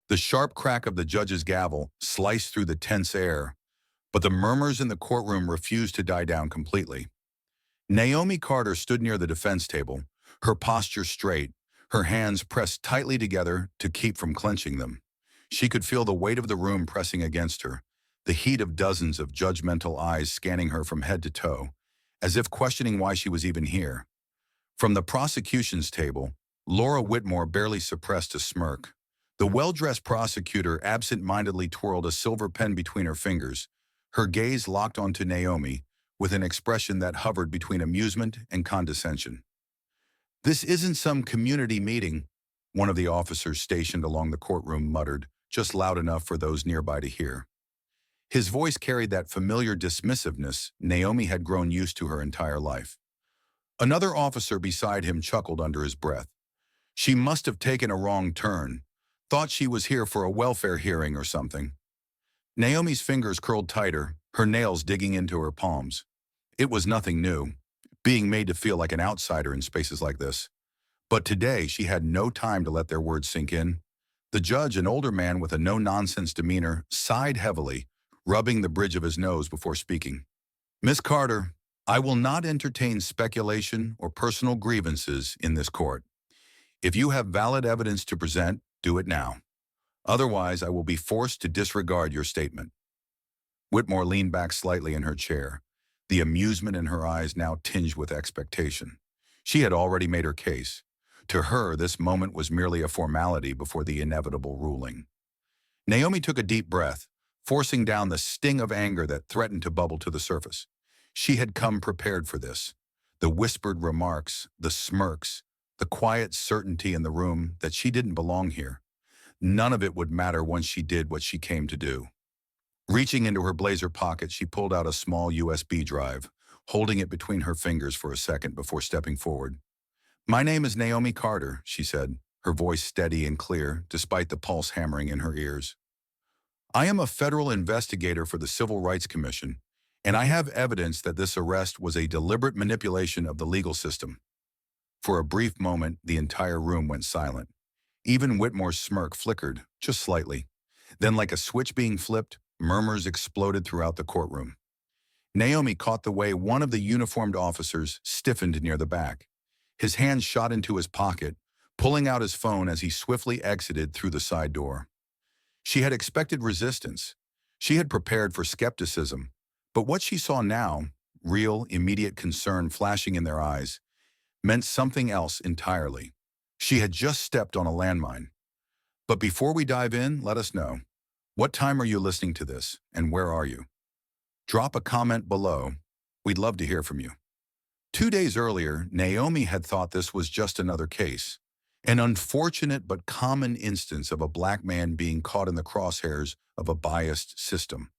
The sharp crack of the judge's gavel sliced through the tense air, but the murmurs in the courtroom refused to die down completely. Naomi Carter stood near the defense table, her posture straight, her hands pressed tightly together to keep from clenching them. She could feel the weight of the room pressing against her, the heat of dozens of judgmental eyes scanning her from head to toe, as if questioning why she was even here. From the prosecution's table, Laura Whitmore barely suppressed a smirk. The well-dressed prosecutor absent-mindedly twirled a silver pen between her fingers, her gaze locked onto Naomi, with an expression that hovered between amusement and condescension. "This isn't some community meeting," one of the officers stationed along the courtroom muttered, just loud enough for those nearby to hear. His voice carried that familiar dismissiveness Naomi had grown used to her entire life. Another officer beside him chuckled under his breath. She must have taken a wrong turn, thought she was here for a welfare hearing or something. Naomi's fingers curled tighter, her nails digging into her palms. It was nothing new, being made to feel like an outsider in spaces like this. But today she had no time to let their words sink in. The judge, an older man with a no-nonsense demeanor, sighed heavily, rubbing the bridge of his nose before speaking. "Miss Carter, I will not entertain speculation or personal grievances in this court. If you have valid evidence to present, do it now. Otherwise, I will be forced to disregard your statement." Whitmore leaned back slightly in her chair, the amusement in her eyes now tinged with expectation. She had already made her case. To her, this moment was merely a formality before the inevitable ruling. Naomi took a deep breath, forcing down the sting of anger that threatened to bubble to the surface. She had come prepared for this. The whispered remarks, the smirks, the quiet certainty in the room that she didn't belong here. None of it would matter once she did what she came to do. Reaching into her blazer pocket, she pulled out a small USB drive, holding it between her fingers for a second before stepping forward. "My name is Naomi Carter," she said, her voice steady and clear, despite the pulse hammering in her ears. "I am a federal investigator for the Civil Rights Commission, and I have evidence that this arrest was a deliberate manipulation of the legal system." For a brief moment, the entire room went silent. Even Whitmore's smirk flickered, just slightly. Then, like a switch being flipped, murmurs exploded throughout the courtroom. Naomi caught the way one of the uniformed officers stiffened near the back. His hand shot into his pocket, pulling out his phone as he swiftly exited through the side door. She had expected resistance. She had prepared for skepticism. But what she saw now, real, immediate concern flashing in their eyes, meant something else entirely. She had just stepped on a landmine. But before we dive in, let us know. What time are you listening to this, and where are you? Drop a comment below. We'd love to hear from you. 2 days earlier, Naomi had thought this was just another case, an unfortunate but common instance of a black man being caught in the crosshairs of a biased system.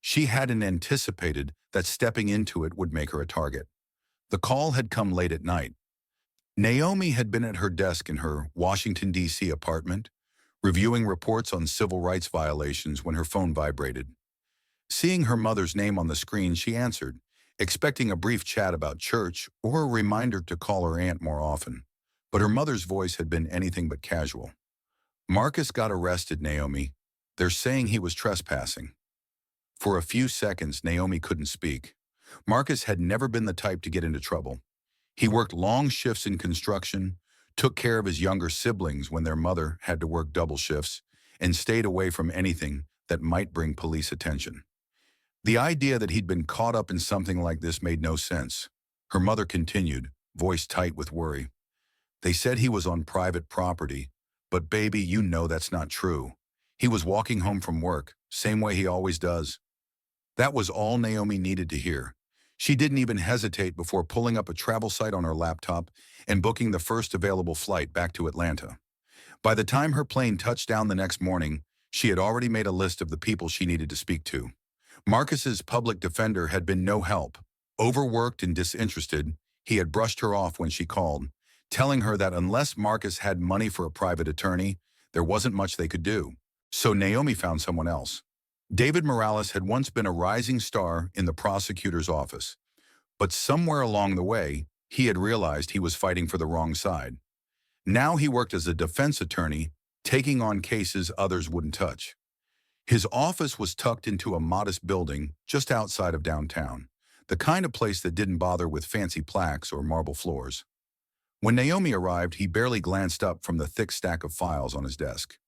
She hadn't anticipated that stepping into it would make her a target. The call had come late at night. Naomi had been at her desk in her Washington, D.C. apartment, reviewing reports on civil rights violations when her phone vibrated. Seeing her mother's name on the screen, she answered, expecting a brief chat about church or a reminder to call her aunt more often. But her mother's voice had been anything but casual. "Marcus got arrested, Naomi. They're saying he was trespassing." For a few seconds, Naomi couldn't speak. Marcus had never been the type to get into trouble. He worked long shifts in construction, took care of his younger siblings when their mother had to work double shifts, and stayed away from anything that might bring police attention. The idea that he'd been caught up in something like this made no sense. Her mother continued, voice tight with worry. "They said he was on private property, but baby, you know that's not true. He was walking home from work, same way he always does." That was all Naomi needed to hear. She didn't even hesitate before pulling up a travel site on her laptop and booking the first available flight back to Atlanta. By the time her plane touched down the next morning, she had already made a list of the people she needed to speak to. Marcus's public defender had been no help. Overworked and disinterested, he had brushed her off when she called, telling her that unless Marcus had money for a private attorney, there wasn't much they could do. So Naomi found someone else. David Morales had once been a rising star in the prosecutor's office, but somewhere along the way, he had realized he was fighting for the wrong side. Now he worked as a defense attorney, taking on cases others wouldn't touch. His office was tucked into a modest building just outside of downtown, the kind of place that didn't bother with fancy plaques or marble floors. When Naomi arrived, he barely glanced up from the thick stack of files on his desk.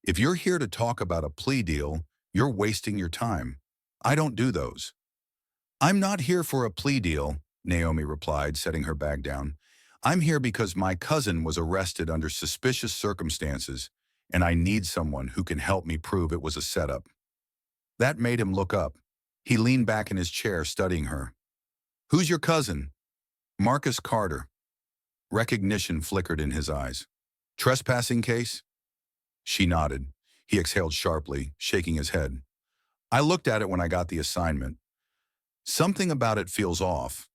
"If you're here to talk about a plea deal, you're wasting your time. I don't do those." "I'm not here for a plea deal," Naomi replied, setting her bag down. "I'm here because my cousin was arrested under suspicious circumstances, and I need someone who can help me prove it was a setup." That made him look up. He leaned back in his chair, studying her. "Who's your cousin?" "Marcus Carter." Recognition flickered in his eyes. "Trespassing case?" She nodded. He exhaled sharply, shaking his head. "I looked at it when I got the assignment. Something about it feels off.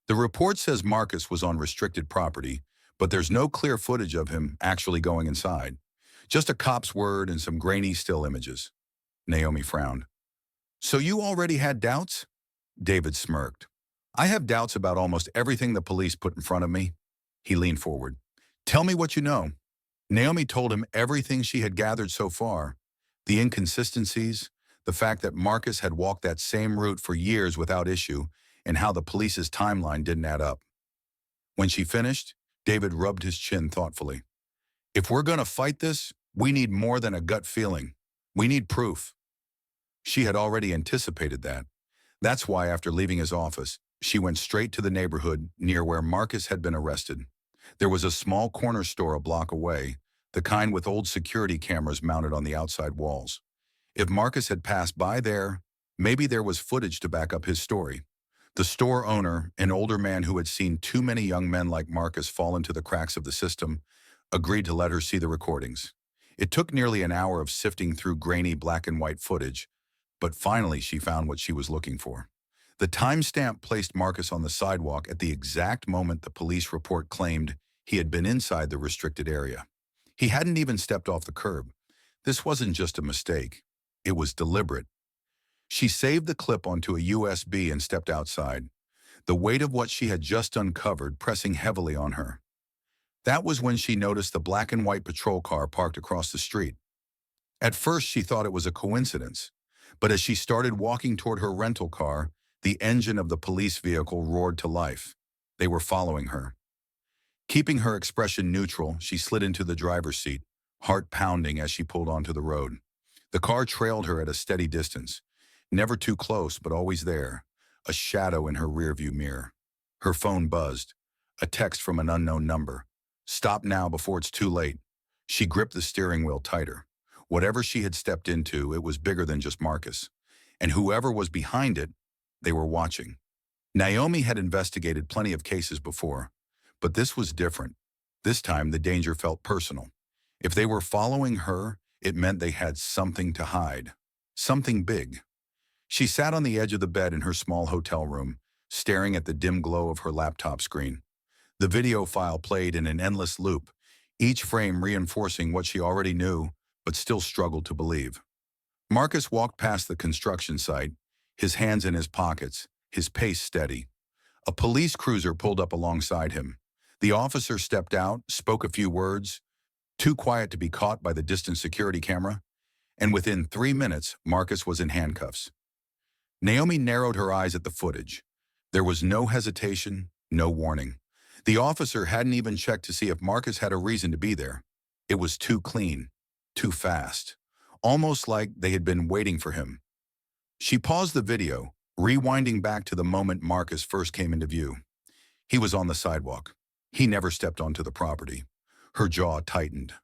The report says Marcus was on restricted property, but there's no clear footage of him actually going inside. Just a cop's word and some grainy still images." Naomi frowned. "So you already had doubts?" David smirked. "I have doubts about almost everything the police put in front of me." He leaned forward. "Tell me what you know." Naomi told him everything she had gathered so far. The inconsistencies, the fact that Marcus had walked that same route for years without issue, and how the police's timeline didn't add up. When she finished, David rubbed his chin thoughtfully. "If we're going to fight this, we need more than a gut feeling. We need proof." She had already anticipated that. That's why, after leaving his office, she went straight to the neighborhood near where Marcus had been arrested. There was a small corner store a block away, the kind with old security cameras mounted on the outside walls. If Marcus had passed by there, maybe there was footage to back up his story. The store owner, an older man who had seen too many young men like Marcus fall into the cracks of the system, agreed to let her see the recordings. It took nearly an hour of sifting through grainy black and white footage, but finally she found what she was looking for. The timestamp placed Marcus on the sidewalk at the exact moment the police report claimed he had been inside the restricted area. He hadn't even stepped off the curb. This wasn't just a mistake. It was deliberate. She saved the clip onto a USB and stepped outside, the weight of what she had just uncovered pressing heavily on her. That was when she noticed the black and white patrol car parked across the street. At first, she thought it was a coincidence, but as she started walking toward her rental car, the engine of the police vehicle roared to life. They were following her. Keeping her expression neutral, she slid into the driver's seat, heart pounding as she pulled onto the road. The car trailed her at a steady distance, never too close but always there, a shadow in her rearview mirror. Her phone buzzed, a text from an unknown number. "Stop now before it's too late." She gripped the steering wheel tighter. Whatever she had stepped into, it was bigger than just Marcus. And whoever was behind it, they were watching. Naomi had investigated plenty of cases before, but this was different. This time, the danger felt personal. If they were following her, it meant they had something to hide. Something big. She sat on the edge of the bed in her small hotel room, staring at the dim glow of her laptop screen. The video file played in an endless loop, each frame reinforcing what she already knew, but still struggled to believe. Marcus walked past the construction site, his hands in his pockets, his pace steady. A police cruiser pulled up alongside him. The officer stepped out, spoke a few words, too quiet to be caught by the distant security camera, and within 3 minutes, Marcus was in handcuffs. Naomi narrowed her eyes at the footage. There was no hesitation, no warning. The officer hadn't even checked to see if Marcus had a reason to be there. It was too clean, too fast, almost like they had been waiting for him. She paused the video, rewinding back to the moment Marcus first came into view. He was on the sidewalk. He never stepped onto the property. Her jaw tightened.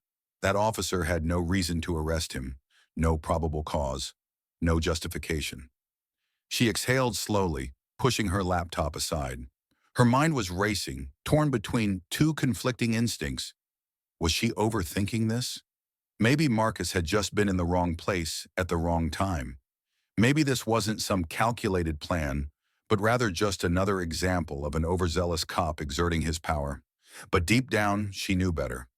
That officer had no reason to arrest him, no probable cause, no justification. She exhaled slowly, pushing her laptop aside. Her mind was racing, torn between two conflicting instincts. Was she overthinking this? Maybe Marcus had just been in the wrong place at the wrong time. Maybe this wasn't some calculated plan, but rather just another example of an overzealous cop exerting his power. But deep down, she knew better.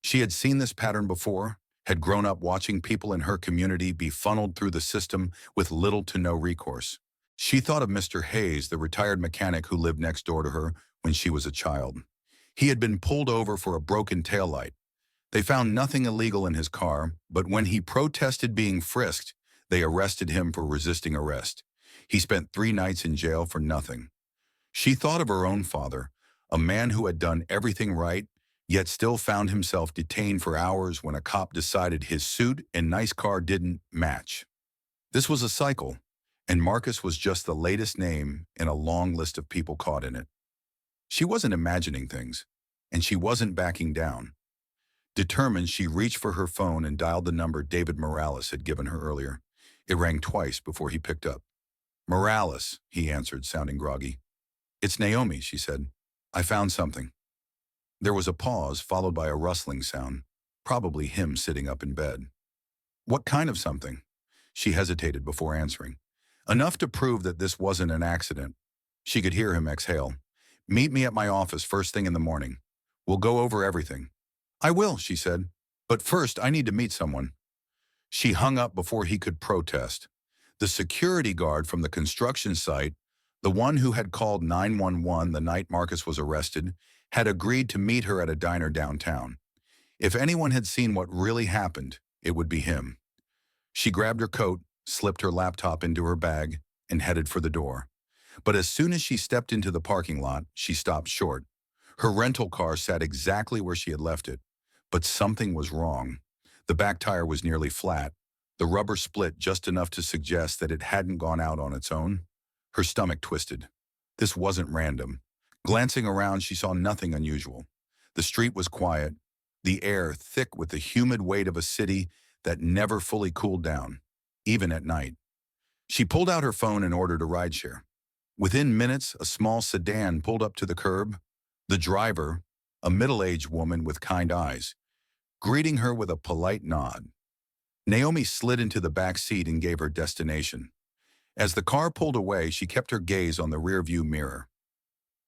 She had seen this pattern before, had grown up watching people in her community be funneled through the system with little to no recourse. She thought of Mr. Hayes, the retired mechanic who lived next door to her when she was a child. He had been pulled over for a broken taillight. They found nothing illegal in his car, but when he protested being frisked, they arrested him for resisting arrest. He spent 3 nights in jail for nothing. She thought of her own father, a man who had done everything right, yet still found himself detained for hours when a cop decided his suit and nice car didn't match. This was a cycle, and Marcus was just the latest name in a long list of people caught in it. She wasn't imagining things, and she wasn't backing down. Determined, she reached for her phone and dialed the number David Morales had given her earlier. It rang twice before he picked up. "Morales," he answered, sounding groggy. "It's Naomi," she said. "I found something." There was a pause, followed by a rustling sound, probably him sitting up in bed. "What kind of something?" She hesitated before answering. Enough to prove that this wasn't an accident. She could hear him exhale. "Meet me at my office first thing in the morning. We'll go over everything." "I will," she said. "But first, I need to meet someone." She hung up before he could protest. The security guard from the construction site, the one who had called 911 the night Marcus was arrested, had agreed to meet her at a diner downtown. If anyone had seen what really happened, it would be him. She grabbed her coat, slipped her laptop into her bag, and headed for the door. But as soon as she stepped into the parking lot, she stopped short. Her rental car sat exactly where she had left it, but something was wrong. The back tire was nearly flat. The rubber split just enough to suggest that it hadn't gone out on its own. Her stomach twisted. This wasn't random. Glancing around, she saw nothing unusual. The street was quiet, the air thick with the humid weight of a city that never fully cooled down, even at night. She pulled out her phone and ordered a rideshare. Within minutes, a small sedan pulled up to the curb. The driver, a middle-aged woman with kind eyes, greeting her with a polite nod. Naomi slid into the back seat and gave her destination. As the car pulled away, she kept her gaze on the rearview mirror.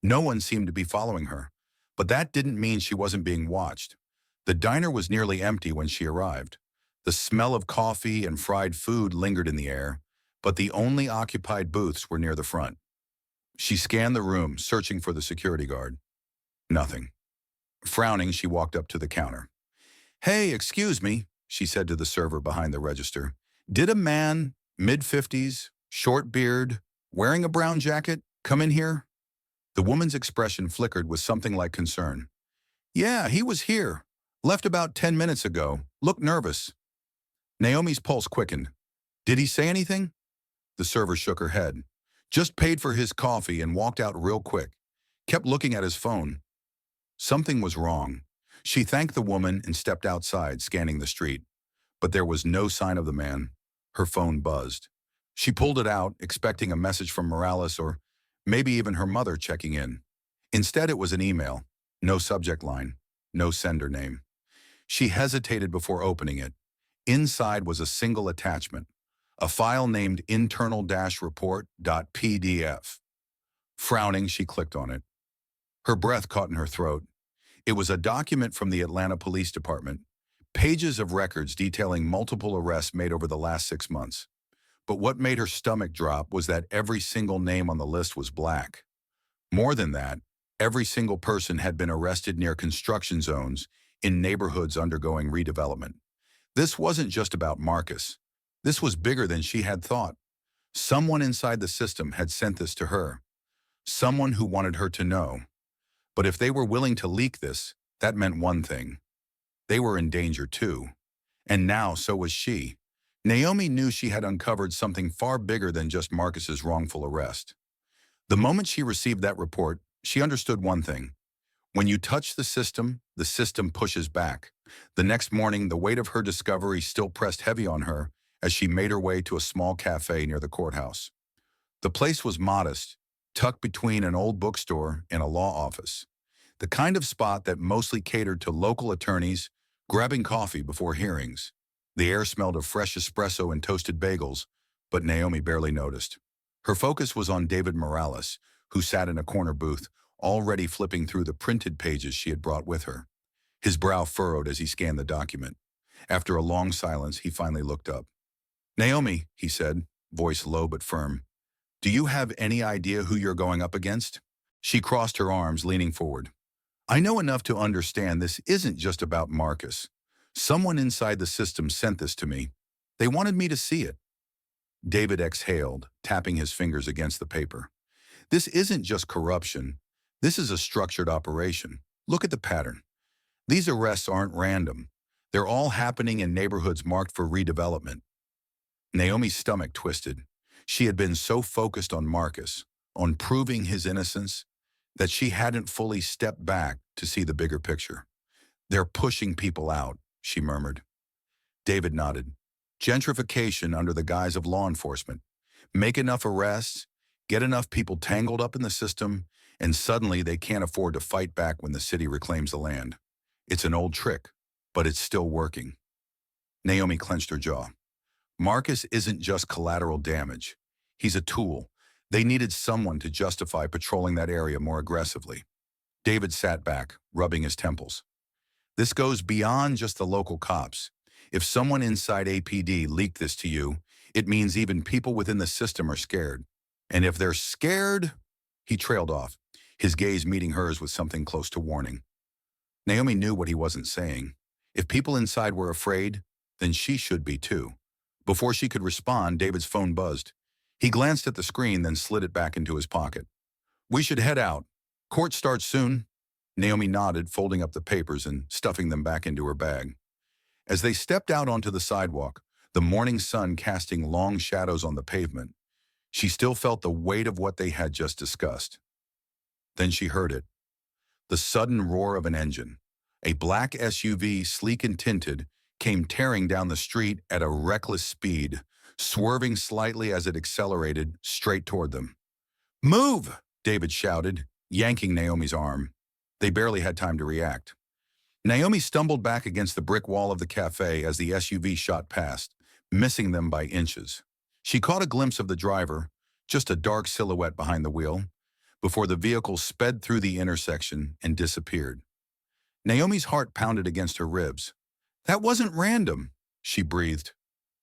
No one seemed to be following her, but that didn't mean she wasn't being watched. The diner was nearly empty when she arrived. The smell of coffee and fried food lingered in the air, but the only occupied booths were near the front. She scanned the room, searching for the security guard. Nothing. Frowning, she walked up to the counter. "Hey, excuse me," she said to the server behind the register. "Did a man, mid-50s, short beard, wearing a brown jacket, come in here?" The woman's expression flickered with something like concern. "Yeah, he was here. Left about 10 minutes ago. Looked nervous." Naomi's pulse quickened. "Did he say anything?" The server shook her head. "Just paid for his coffee and walked out real quick. Kept looking at his phone." Something was wrong. She thanked the woman and stepped outside, scanning the street. But there was no sign of the man. Her phone buzzed. She pulled it out, expecting a message from Morales or maybe even her mother checking in. Instead, it was an email. No subject line. No sender name. She hesitated before opening it. Inside was a single attachment, a file named internal-report.pdf. Frowning, she clicked on it. Her breath caught in her throat. It was a document from the Atlanta Police Department, pages of records detailing multiple arrests made over the last 6 months. But what made her stomach drop was that every single name on the list was black. More than that, every single person had been arrested near construction zones in neighborhoods undergoing redevelopment. This wasn't just about Marcus. This was bigger than she had thought. Someone inside the system had sent this to her. Someone who wanted her to know. But if they were willing to leak this, that meant one thing. They were in danger too. And now so was she. Naomi knew she had uncovered something far bigger than just Marcus's wrongful arrest. The moment she received that report, she understood one thing. When you touch the system pushes back. The next morning, the weight of her discovery still pressed heavy on her as she made her way to a small cafe near the courthouse. The place was modest, tucked between an old bookstore and a law office. The kind of spot that mostly catered to local attorneys grabbing coffee before hearings. The air smelled of fresh espresso and toasted bagels, but Naomi barely noticed. Her focus was on David Morales, who sat in a corner booth, already flipping through the printed pages she had brought with her. His brow furrowed as he scanned the document. After a long silence, he finally looked up. "Naomi," he said, voice low but firm, "do you have any idea who you're going up against?" She crossed her arms, leaning forward. I know enough to understand this isn't just about Marcus. Someone inside the system sent this to me. They wanted me to see it. David exhaled, tapping his fingers against the paper. This isn't just corruption. This is a structured operation. Look at the pattern. These arrests aren't random. They're all happening in neighborhoods marked for redevelopment. Naomi's stomach twisted. She had been so focused on Marcus, on proving his innocence, that she hadn't fully stepped back to see the bigger picture. They're pushing people out, she murmured. David nodded. Gentrification under the guise of law enforcement. Make enough arrests, get enough people tangled up in the system, and suddenly they can't afford to fight back when the city reclaims the land. It's an old trick, but it's still working. Naomi clenched her jaw. Marcus isn't just collateral damage. He's a tool. They needed someone to justify patrolling that area more aggressively. David sat back, rubbing his temples. This goes beyond just the local cops. If someone inside APD leaked this to you, it means even people within the system are scared. And if they're scared, he trailed off, his gaze meeting hers with something close to warning. Naomi knew what he wasn't saying. If people inside were afraid, then she should be too. Before she could respond, David's phone buzzed. He glanced at the screen, then slid it back into his pocket. We should head out. Court starts soon. Naomi nodded, folding up the papers and stuffing them back into her bag. As they stepped out onto the sidewalk, the morning sun casting long shadows on the pavement, she still felt the weight of what they had just discussed. Then she heard it. The sudden roar of an engine. A black SUV, sleek and tinted, came tearing down the street at a reckless speed, swerving slightly as it accelerated straight toward them. Move! David shouted, yanking Naomi's arm. They barely had time to react. Naomi stumbled back against the brick wall of the cafe as the SUV shot past, missing them by inches. She caught a glimpse of the driver, just a dark silhouette behind the wheel, before the vehicle sped through the intersection and disappeared. Naomi's heart pounded against her ribs. That wasn't random, she breathed.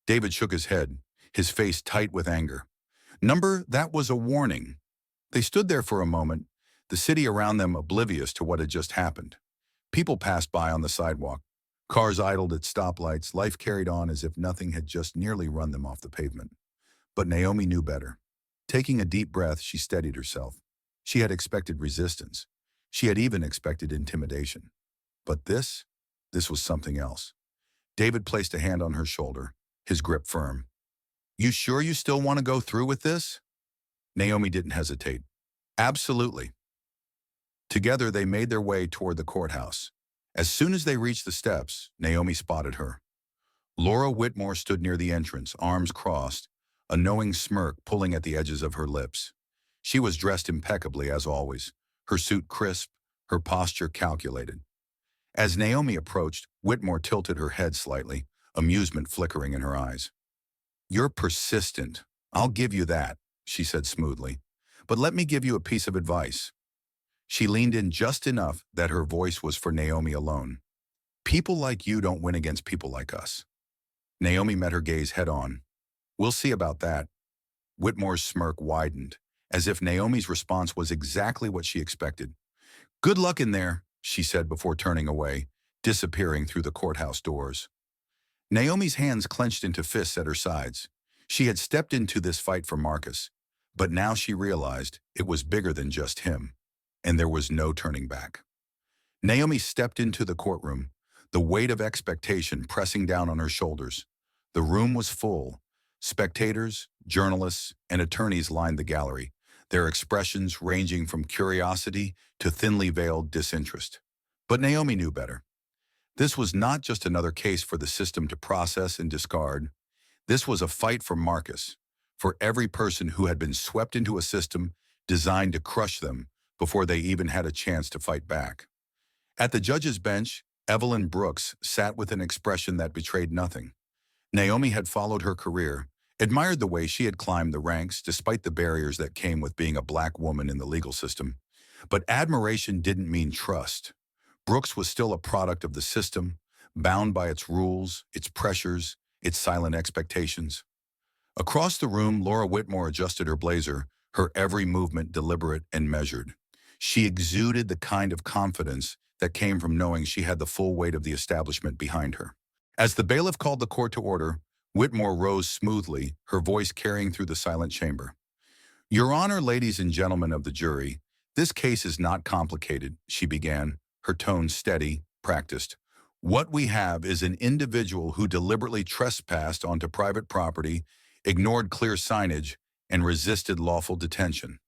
David shook his head, his face tight with anger. That was a warning. They stood there for a moment, the city around them oblivious to what had just happened. People passed by on the sidewalk. Cars idled at stoplights, life carried on as if nothing had just nearly run them off the pavement. But Naomi knew better. Taking a deep breath, she steadied herself. She had expected resistance. She had even expected intimidation. But this was something else. David placed a hand on her shoulder, his grip firm. You sure you still want to go through with this? Naomi didn't hesitate. Absolutely. Together, they made their way toward the courthouse. As soon as they reached the steps, Naomi spotted her. Laura Whitmore stood near the entrance, arms crossed, a knowing smirk pulling at the edges of her lips. She was dressed impeccably, as always, her suit crisp, her posture calculated. As Naomi approached, Whitmore tilted her head slightly, amusement flickering in her eyes. You're persistent. I'll give you that, she said smoothly. But let me give you a piece of advice. She leaned in just enough that her voice was for Naomi alone. People like you don't win against people like us. Naomi met her gaze head on. We'll see about that. Whitmore's smirk widened, as if Naomi's response was exactly what she expected. Good luck in there, she said before turning away, disappearing through the courthouse doors. Naomi's hands clenched into fists at her sides. She had stepped into this fight for Marcus, but now she realized it was bigger than just him, and there was no turning back. Naomi stepped into the courtroom, the weight of expectation pressing down on her shoulders. The room was full. Spectators, journalists, and attorneys lined the gallery, their expressions ranging from curiosity to thinly veiled disinterest. But Naomi knew better. This was not just another case for the system to process and discard. This was a fight for Marcus, for every person who had been swept into a system designed to crush them before they even had a chance to fight back. At the judge's bench, Evelyn Brooks sat with an expression that betrayed nothing. Naomi had followed her career, admired the way she had climbed the ranks despite the barriers that came with being a black woman in the legal system. But admiration didn't mean trust. Brooks was still a product of the system, bound by its rules, its pressures, its silent expectations. Across the room, Laura Whitmore adjusted her blazer, her every movement deliberate and measured. She exuded the kind of confidence that came from knowing she had the full weight of the establishment behind her. As the bailiff called the court to order, Whitmore rose smoothly, her voice carrying through the silent chamber. Your Honor, ladies and gentlemen of the jury, this case is not complicated, she began, her tone steady, practiced. What we have is an individual who deliberately trespassed onto private property, ignored clear signage, and resisted lawful detention.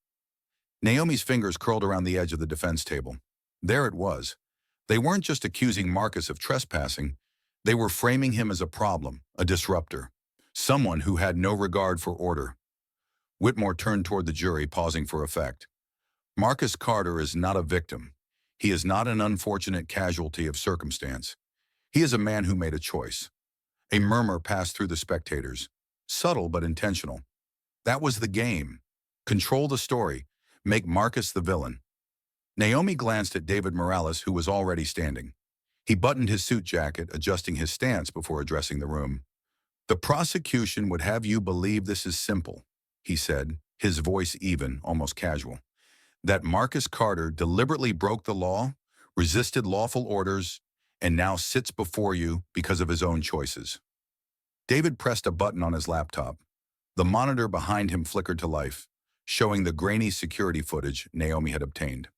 Naomi's fingers curled around the edge of the defense table. There it was. They weren't just accusing Marcus of trespassing. They were framing him as a problem, a disruptor, someone who had no regard for order. Whitmore turned toward the jury, pausing for effect. Marcus Carter is not a victim. He is not an unfortunate casualty of circumstance. He is a man who made a choice. A murmur passed through the spectators, subtle but intentional. That was the game. Control the story. Make Marcus the villain. Naomi glanced at David Morales, who was already standing. He buttoned his suit jacket, adjusting his stance before addressing the room. The prosecution would have you believe this is simple, he said, his voice even, almost casual. That Marcus Carter deliberately broke the law, resisted lawful orders, and now sits before you because of his own choices. David pressed a button on his laptop. The monitor behind him flickered to life, showing the grainy security footage Naomi had obtained.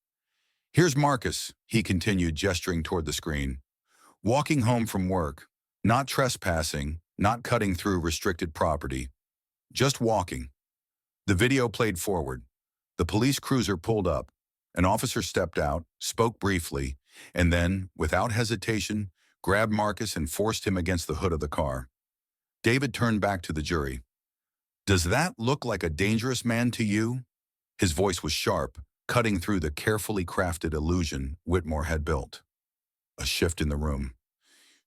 Here's Marcus, he continued, gesturing toward the screen. Walking home from work, not trespassing, not cutting through restricted property, just walking. The video played forward. The police cruiser pulled up. An officer stepped out, spoke briefly, and then, without hesitation, grabbed Marcus and forced him against the hood of the car. David turned back to the jury. Does that look like a dangerous man to you? His voice was sharp, cutting through the carefully crafted illusion Whitmore had built. A shift in the room.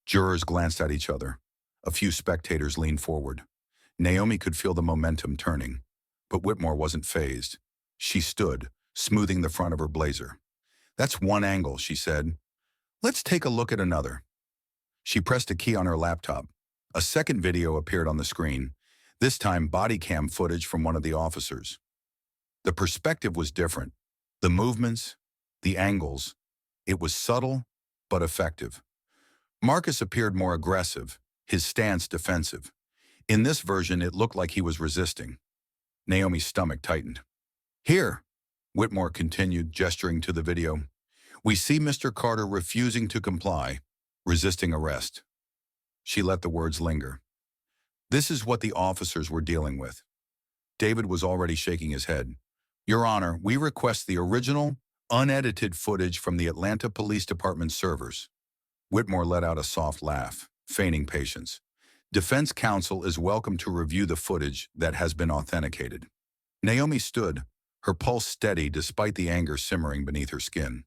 Jurors glanced at each other. A few spectators leaned forward. Naomi could feel the momentum turning, but Whitmore wasn't fazed. She stood, smoothing the front of her blazer. That's one angle, she said. Let's take a look at another. She pressed a key on her laptop. A second video appeared on the screen, this time body cam footage from one of the officers. The perspective was different. The movements, the angles. It was subtle, but effective. Marcus appeared more aggressive, his stance defensive. In this version, it looked like he was resisting. Naomi's stomach tightened. Here, Whitmore continued, gesturing to the video. We see Mr. Carter refusing to comply, resisting arrest. She let the words linger. This is what the officers were dealing with. David was already shaking his head. Your Honor, we request the original, unedited footage from the Atlanta Police Department servers. Whitmore let out a soft laugh, feigning patience. Defense counsel is welcome to review the footage that has been authenticated. Naomi stood, her pulse steady despite the anger simmering beneath her skin.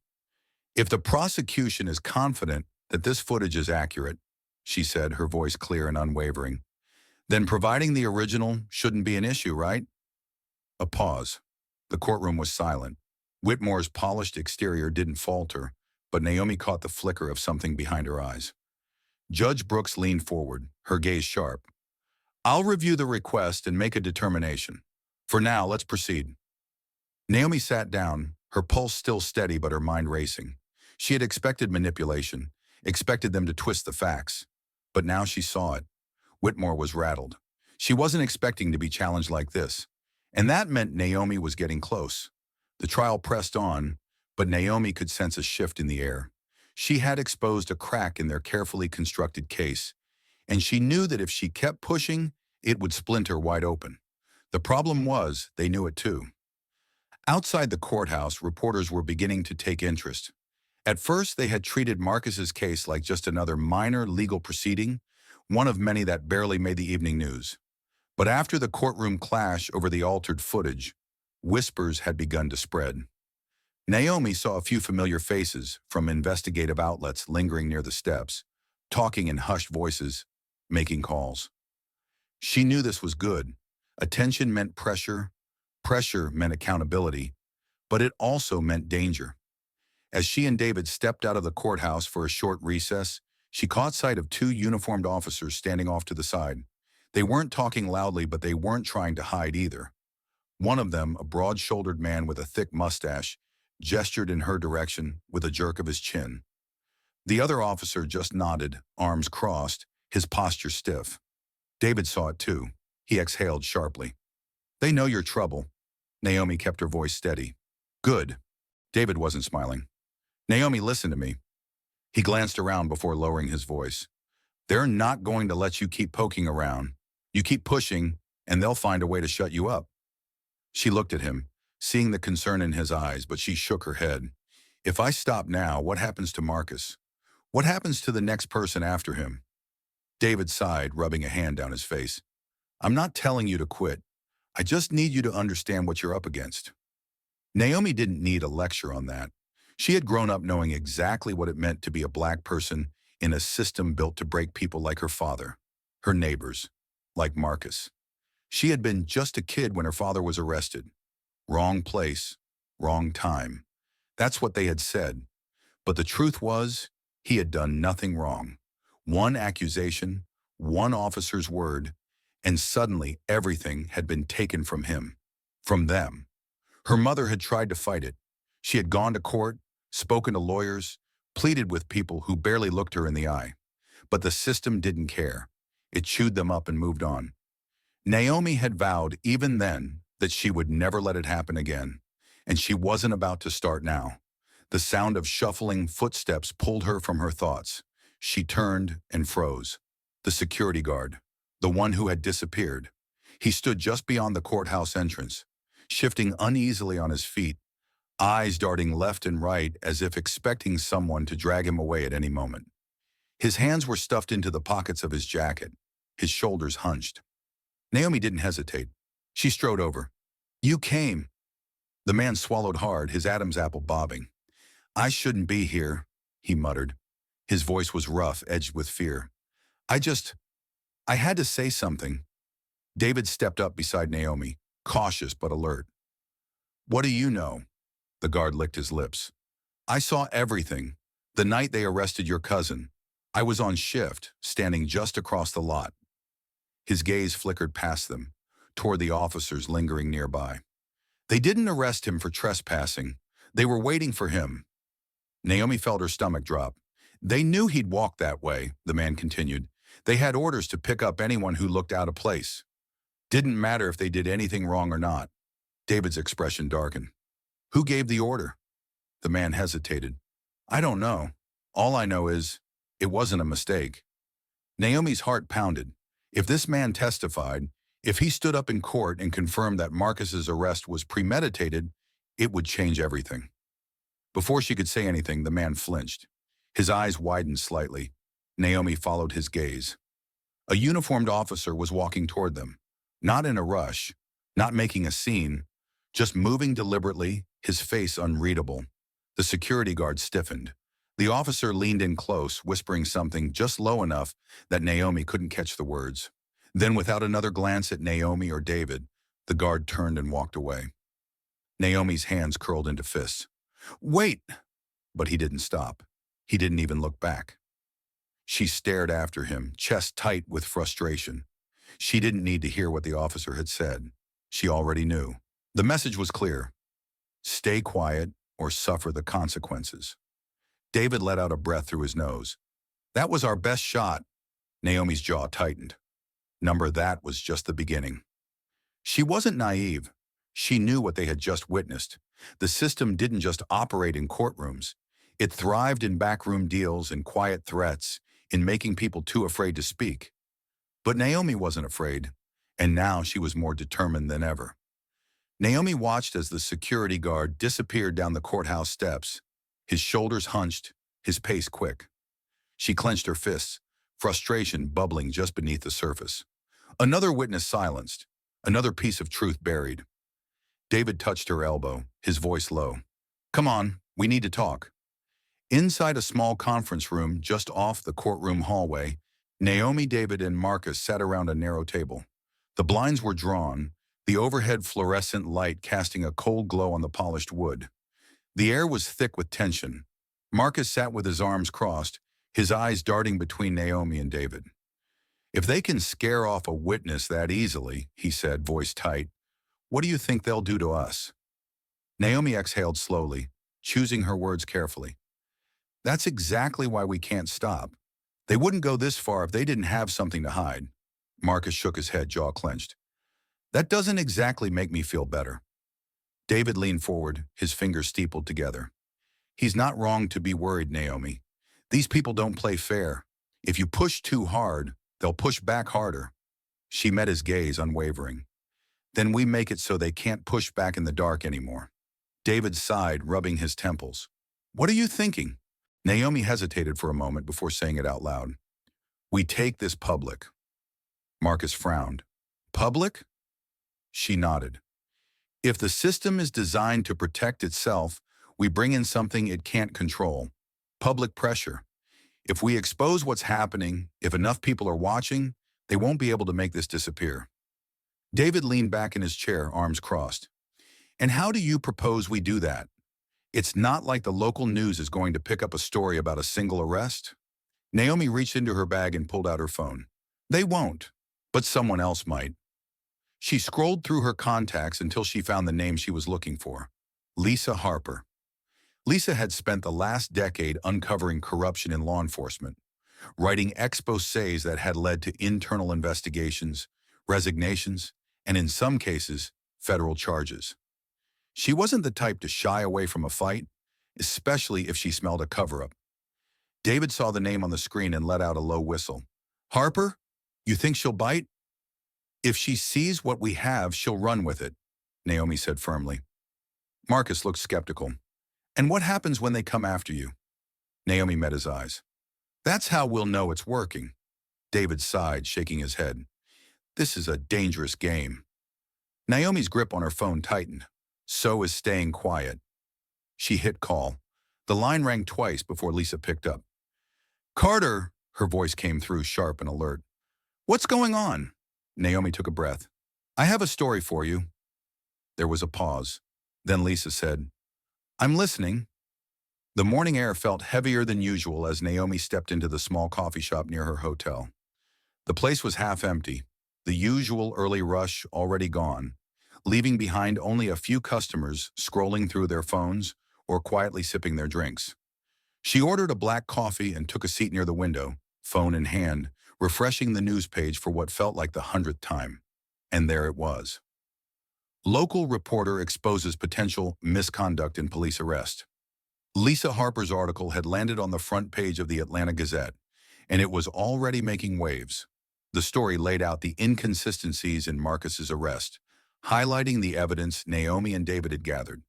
If the prosecution is confident that this footage is accurate, she said, her voice clear and unwavering, then providing the original shouldn't be an issue, right? A pause. The courtroom was silent. Whitmore's polished exterior didn't falter, but Naomi caught the flicker of something behind her eyes. Judge Brooks leaned forward, her gaze sharp. I'll review the request and make a determination. For now, let's proceed. Naomi sat down, her pulse still steady but her mind racing. She had expected manipulation, expected them to twist the facts. But now she saw it. Whitmore was rattled. She wasn't expecting to be challenged like this. And that meant Naomi was getting close. The trial pressed on, but Naomi could sense a shift in the air. She had exposed a crack in their carefully constructed case, and she knew that if she kept pushing, it would splinter wide open. The problem was, they knew it too. Outside the courthouse, reporters were beginning to take interest. At first, they had treated Marcus's case like just another minor legal proceeding, one of many that barely made the evening news. But after the courtroom clash over the altered footage, whispers had begun to spread. Naomi saw a few familiar faces from investigative outlets lingering near the steps, talking in hushed voices, making calls. She knew this was good. Attention meant pressure, pressure meant accountability, but it also meant danger. As she and David stepped out of the courthouse for a short recess, she caught sight of two uniformed officers standing off to the side. They weren't talking loudly, but they weren't trying to hide either. One of them, a broad-shouldered man with a thick mustache, gestured in her direction with a jerk of his chin. The other officer just nodded, arms crossed, his posture stiff. David saw it too. He exhaled sharply. They know your trouble. Naomi kept her voice steady. Good. David wasn't smiling. Naomi, listen to me. He glanced around before lowering his voice. They're not going to let you keep poking around. You keep pushing, and they'll find a way to shut you up. She looked at him, seeing the concern in his eyes, but she shook her head. If I stop now, what happens to Marcus? What happens to the next person after him? David sighed, rubbing a hand down his face. I'm not telling you to quit. I just need you to understand what you're up against. Naomi didn't need a lecture on that. She had grown up knowing exactly what it meant to be a black person in a system built to break people like her father, her neighbors, like Marcus. She had been just a kid when her father was arrested. Wrong place, wrong time. That's what they had said. But the truth was, he had done nothing wrong. One accusation, one officer's word, and suddenly everything had been taken from him, from them. Her mother had tried to fight it. She had gone to court, spoken to lawyers, pleaded with people who barely looked her in the eye. But the system didn't care. It chewed them up and moved on. Naomi had vowed even then that she would never let it happen again, and she wasn't about to start now. The sound of shuffling footsteps pulled her from her thoughts. She turned and froze. The security guard, the one who had disappeared. He stood just beyond the courthouse entrance, shifting uneasily on his feet, eyes darting left and right as if expecting someone to drag him away at any moment. His hands were stuffed into the pockets of his jacket, his shoulders hunched. Naomi didn't hesitate. She strode over. You came. The man swallowed hard, his Adam's apple bobbing. I shouldn't be here, he muttered. His voice was rough, edged with fear. I had to say something. David stepped up beside Naomi, cautious but alert. What do you know? The guard licked his lips. I saw everything. The night they arrested your cousin. I was on shift, standing just across the lot. His gaze flickered past them, toward the officers lingering nearby. They didn't arrest him for trespassing. They were waiting for him. Naomi felt her stomach drop. They knew he'd walk that way, the man continued. They had orders to pick up anyone who looked out of place. Didn't matter if they did anything wrong or not. David's expression darkened. Who gave the order? The man hesitated. I don't know. All I know is, it wasn't a mistake. Naomi's heart pounded. If this man testified, if he stood up in court and confirmed that Marcus's arrest was premeditated, it would change everything. Before she could say anything, the man flinched. His eyes widened slightly. Naomi followed his gaze. A uniformed officer was walking toward them, not in a rush, not making a scene, just moving deliberately, his face unreadable. The security guard stiffened. The officer leaned in close, whispering something just low enough that Naomi couldn't catch the words. Then, without another glance at Naomi or David, the guard turned and walked away. Naomi's hands curled into fists. Wait! But he didn't stop. He didn't even look back. She stared after him, chest tight with frustration. She didn't need to hear what the officer had said. She already knew. The message was clear. Stay quiet or suffer the consequences. David let out a breath through his nose. That was our best shot. Naomi's jaw tightened. That was just the beginning. She wasn't naive. She knew what they had just witnessed. The system didn't just operate in courtrooms. It thrived in backroom deals and quiet threats, in making people too afraid to speak. But Naomi wasn't afraid, and now she was more determined than ever. Naomi watched as the security guard disappeared down the courthouse steps, his shoulders hunched, his pace quick. She clenched her fists, frustration bubbling just beneath the surface. Another witness silenced, another piece of truth buried. David touched her elbow, his voice low. Come on, we need to talk. Inside a small conference room just off the courtroom hallway, Naomi, David, and Marcus sat around a narrow table. The blinds were drawn, the overhead fluorescent light casting a cold glow on the polished wood. The air was thick with tension. Marcus sat with his arms crossed, his eyes darting between Naomi and David. If they can scare off a witness that easily, he said, voice tight, what do you think they'll do to us? Naomi exhaled slowly. choosing her words carefully. That's exactly why we can't stop. They wouldn't go this far if they didn't have something to hide. Marcus shook his head, jaw clenched. That doesn't exactly make me feel better. David leaned forward, his fingers steepled together. He's not wrong to be worried, Naomi. These people don't play fair. If you push too hard, they'll push back harder. She met his gaze, unwavering. Then we make it so they can't push back in the dark anymore. David sighed, rubbing his temples. What are you thinking? Naomi hesitated for a moment before saying it out loud. We take this public. Marcus frowned. Public? She nodded. If the system is designed to protect itself, we bring in something it can't control. Public pressure. If we expose what's happening, if enough people are watching, they won't be able to make this disappear. David leaned back in his chair, arms crossed. And how do you propose we do that? It's not like the local news is going to pick up a story about a single arrest. Naomi reached into her bag and pulled out her phone. They won't, but someone else might. She scrolled through her contacts until she found the name she was looking for. Lisa Harper. Lisa had spent the last decade uncovering corruption in law enforcement, writing exposés that had led to internal investigations, resignations, and in some cases, federal charges. She wasn't the type to shy away from a fight, especially if she smelled a cover-up. David saw the name on the screen and let out a low whistle. Harper? You think she'll bite? If she sees what we have, she'll run with it, Naomi said firmly. Marcus looked skeptical. And what happens when they come after you? Naomi met his eyes. That's how we'll know it's working. David sighed, shaking his head. This is a dangerous game. Naomi's grip on her phone tightened. So is staying quiet. She hit call. The line rang twice before Lisa picked up. Carter, her voice came through sharp and alert. What's going on? Naomi took a breath. I have a story for you. There was a pause. Then Lisa said, I'm listening. The morning air felt heavier than usual as Naomi stepped into the small coffee shop near her hotel. The place was half empty, the usual early rush already gone, leaving behind only a few customers scrolling through their phones or quietly sipping their drinks. She ordered a black coffee and took a seat near the window, phone in hand, refreshing the news page for what felt like the 100th time. And there it was. Local reporter exposes potential misconduct in police arrest. Lisa Harper's article had landed on the front page of the Atlanta Gazette, and it was already making waves. The story laid out the inconsistencies in Marcus's arrest, highlighting the evidence Naomi and David had gathered.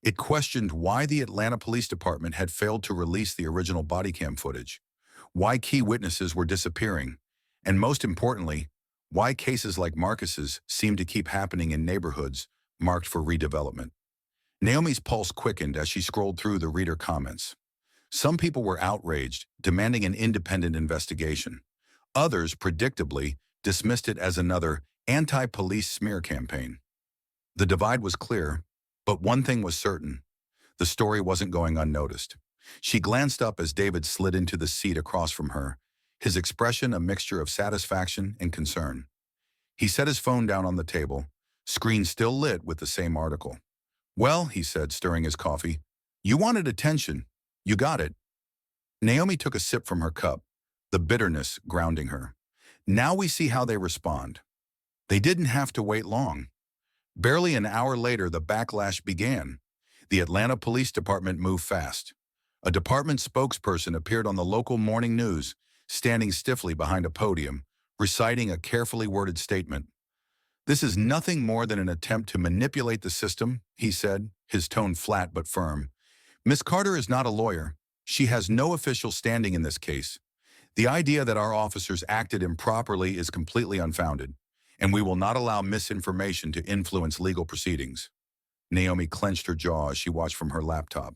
It questioned why the Atlanta Police Department had failed to release the original body cam footage, why key witnesses were disappearing, and most importantly, why cases like Marcus's seemed to keep happening in neighborhoods marked for redevelopment. Naomi's pulse quickened as she scrolled through the reader comments. Some people were outraged, demanding an independent investigation. Others, predictably, dismissed it as another anti-police smear campaign. The divide was clear, but one thing was certain. The story wasn't going unnoticed. She glanced up as David slid into the seat across from her, his expression a mixture of satisfaction and concern. He set his phone down on the table, screen still lit with the same article. Well, he said, stirring his coffee, you wanted attention. You got it. Naomi took a sip from her cup, the bitterness grounding her. Now we see how they respond. They didn't have to wait long. Barely an hour later, the backlash began. The Atlanta Police Department moved fast. A department spokesperson appeared on the local morning news, standing stiffly behind a podium, reciting a carefully worded statement. This is nothing more than an attempt to manipulate the system, he said, his tone flat but firm. Miss Carter is not a lawyer. She has no official standing in this case. The idea that our officers acted improperly is completely unfounded, and we will not allow misinformation to influence legal proceedings. Naomi clenched her jaw as she watched from her laptop.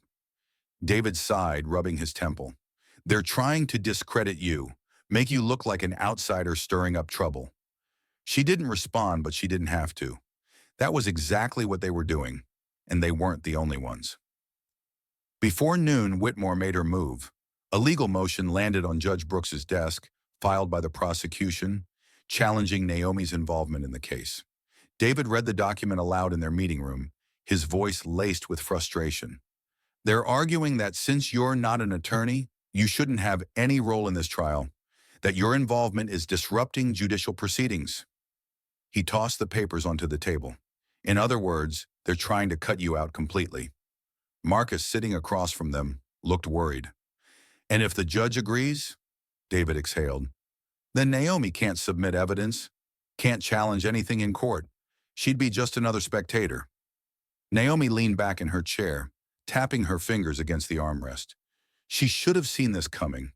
David sighed, rubbing his temple. They're trying to discredit you, make you look like an outsider stirring up trouble. She didn't respond, but she didn't have to. That was exactly what they were doing, and they weren't the only ones. Before noon, Whitmore made her move. A legal motion landed on Judge Brooks's desk, filed by the prosecution, challenging Naomi's involvement in the case. David read the document aloud in their meeting room, his voice laced with frustration. They're arguing that since you're not an attorney, you shouldn't have any role in this trial, that your involvement is disrupting judicial proceedings. He tossed the papers onto the table. In other words, they're trying to cut you out completely. Marcus, sitting across from them, looked worried. And if the judge agrees, David exhaled, then Naomi can't submit evidence, can't challenge anything in court. She'd be just another spectator. Naomi leaned back in her chair, tapping her fingers against the armrest. She should have seen this coming.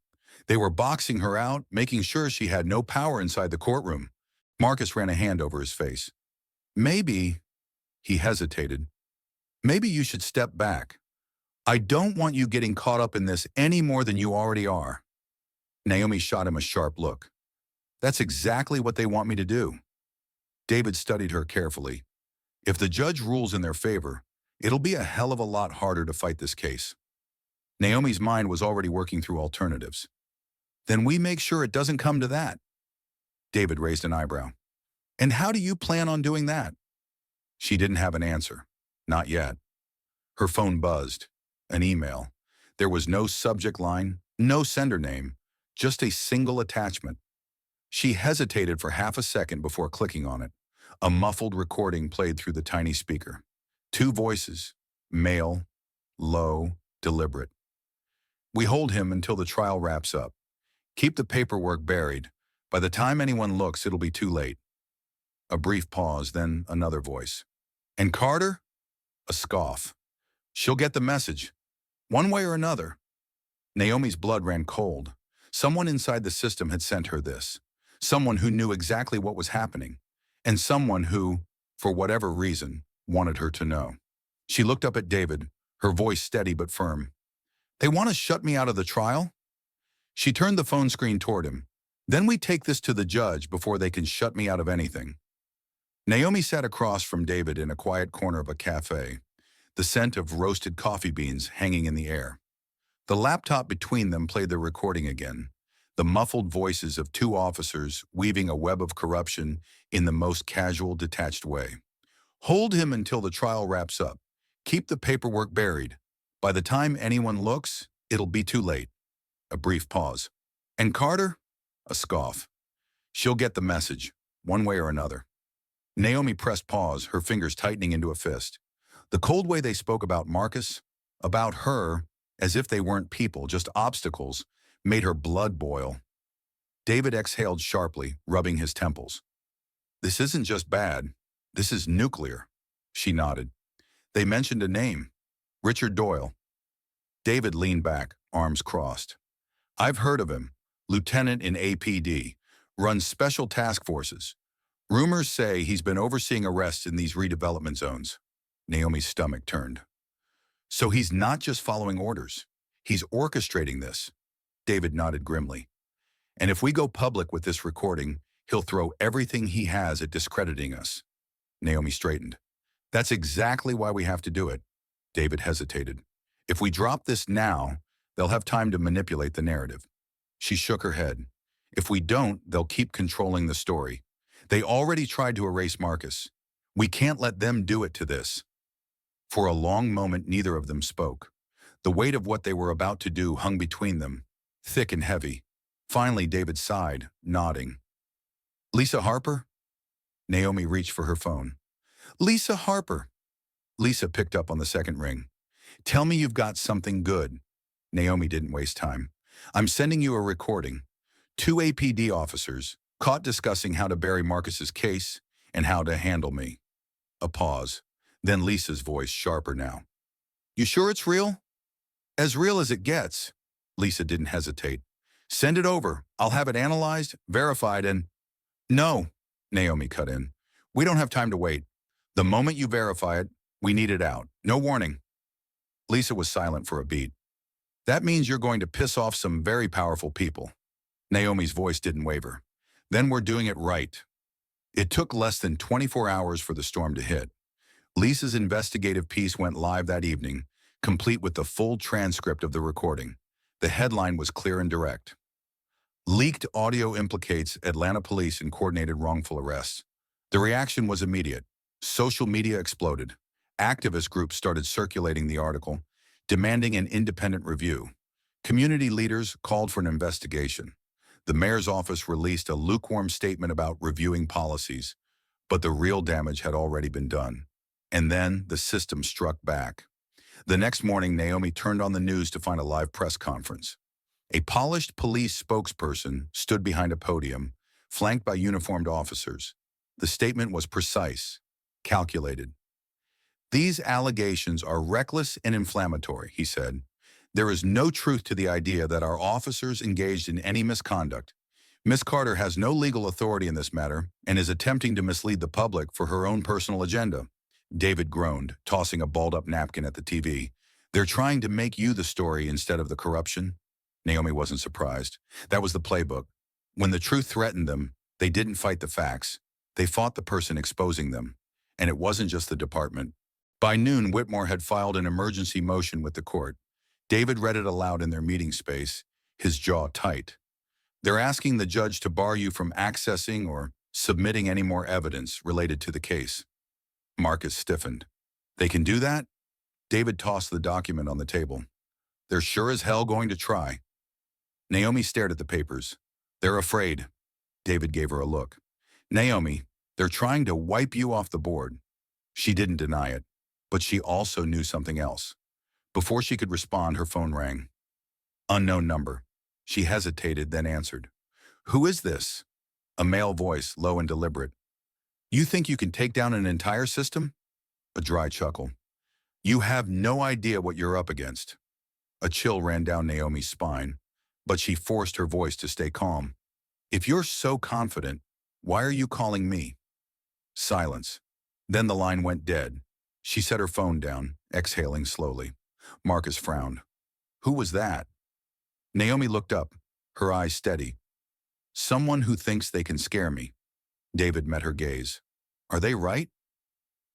They were boxing her out, making sure she had no power inside the courtroom. Marcus ran a hand over his face. Maybe, he hesitated, maybe you should step back. I don't want you getting caught up in this any more than you already are. Naomi shot him a sharp look. That's exactly what they want me to do. David studied her carefully. If the judge rules in their favor, it'll be a hell of a lot harder to fight this case. Naomi's mind was already working through alternatives. Then we make sure it doesn't come to that. David raised an eyebrow. And how do you plan on doing that? She didn't have an answer. Not yet. Her phone buzzed. An email. There was no subject line, no sender name, just a single attachment. She hesitated for half a second before clicking on it. A muffled recording played through the tiny speaker. Two voices, male, low, deliberate. We hold him until the trial wraps up. Keep the paperwork buried. By the time anyone looks, it'll be too late. A brief pause, then another voice. And Carter? A scoff. She'll get the message. One way or another. Naomi's blood ran cold. Someone inside the system had sent her this. Someone who knew exactly what was happening. And someone who, for whatever reason, wanted her to know. She looked up at David, her voice steady but firm. They want to shut me out of the trial? She turned the phone screen toward him. Then we take this to the judge before they can shut me out of anything. Naomi sat across from David in a quiet corner of a cafe, the scent of roasted coffee beans hanging in the air. The laptop between them played the recording again, the muffled voices of two officers weaving a web of corruption in the most casual, detached way. Hold him until the trial wraps up. Keep the paperwork buried. By the time anyone looks, it'll be too late. A brief pause. And Carter? A scoff. She'll get the message, one way or another. Naomi pressed pause, her fingers tightening into a fist. The cold way they spoke about Marcus, about her, as if they weren't people, just obstacles, made her blood boil. David exhaled sharply, rubbing his temples. This isn't just bad. This is nuclear. She nodded. They mentioned a name. Richard Doyle. David leaned back, arms crossed. I've heard of him. Lieutenant in APD. Runs special task forces. Rumors say he's been overseeing arrests in these redevelopment zones. Naomi's stomach turned. So he's not just following orders. He's orchestrating this. David nodded grimly. And if we go public with this recording, he'll throw everything he has at discrediting us. Naomi straightened. That's exactly why we have to do it. David hesitated. If we drop this now, they'll have time to manipulate the narrative. She shook her head. If we don't, they'll keep controlling the story. They already tried to erase Marcus. We can't let them do it to this. For a long moment, neither of them spoke. The weight of what they were about to do hung between them, thick and heavy. Finally, David sighed, nodding. Lisa Harper? Naomi reached for her phone. Lisa Harper. Lisa picked up on the second ring. Tell me you've got something good. Naomi didn't waste time. I'm sending you a recording. 2 APD officers, caught discussing how to bury Marcus's case and how to handle me. A pause. Then Lisa's voice, sharper now. You sure it's real? As real as it gets. Lisa didn't hesitate. Send it over. I'll have it analyzed, verified, and... No, Naomi cut in. We don't have time to wait. The moment you verify it, we need it out. No warning. Lisa was silent for a beat. That means you're going to piss off some very powerful people. Naomi's voice didn't waver. Then we're doing it right. It took less than 24 hours for the storm to hit. Lisa's investigative piece went live that evening, complete with the full transcript of the recording. The headline was clear and direct. Leaked audio implicates Atlanta police in coordinated wrongful arrests. The reaction was immediate. Social media exploded. Activist groups started circulating the article, demanding an independent review. Community leaders called for an investigation. The mayor's office released a lukewarm statement about reviewing policies, but the real damage had already been done. And then the system struck back. The next morning, Naomi turned on the news to find a live press conference. A polished police spokesperson stood behind a podium, flanked by uniformed officers. The statement was precise, calculated. "These allegations are reckless and inflammatory," he said. "There is no truth to the idea that our officers engaged in any misconduct. Ms. Carter has no legal authority in this matter and is attempting to mislead the public for her own personal agenda." David groaned, tossing a balled-up napkin at the TV. "They're trying to make you the story instead of the corruption." Naomi wasn't surprised. That was the playbook. When the truth threatened them, they didn't fight the facts. They fought the person exposing them. And it wasn't just the department. By noon, Whitmore had filed an emergency motion with the court. David read it aloud in their meeting space, his jaw tight. "They're asking the judge to bar you from accessing or submitting any more evidence related to the case." Marcus stiffened. "They can do that?" David tossed the document on the table. "They're sure as hell going to try." Naomi stared at the papers. "They're afraid." David gave her a look. "Naomi, they're trying to wipe you off the board." She didn't deny it, but she also knew something else. Before she could respond, her phone rang. Unknown number. She hesitated, then answered. "Who is this?" A male voice, low and deliberate. "You think you can take down an entire system?" A dry chuckle. "You have no idea what you're up against." A chill ran down Naomi's spine, but she forced her voice to stay calm. "If you're so confident, why are you calling me?" Silence. Then the line went dead. She set her phone down, exhaling slowly. Marcus frowned. "Who was that?" Naomi looked up, her eyes steady. "Someone who thinks they can scare me." David met her gaze. "Are they right?"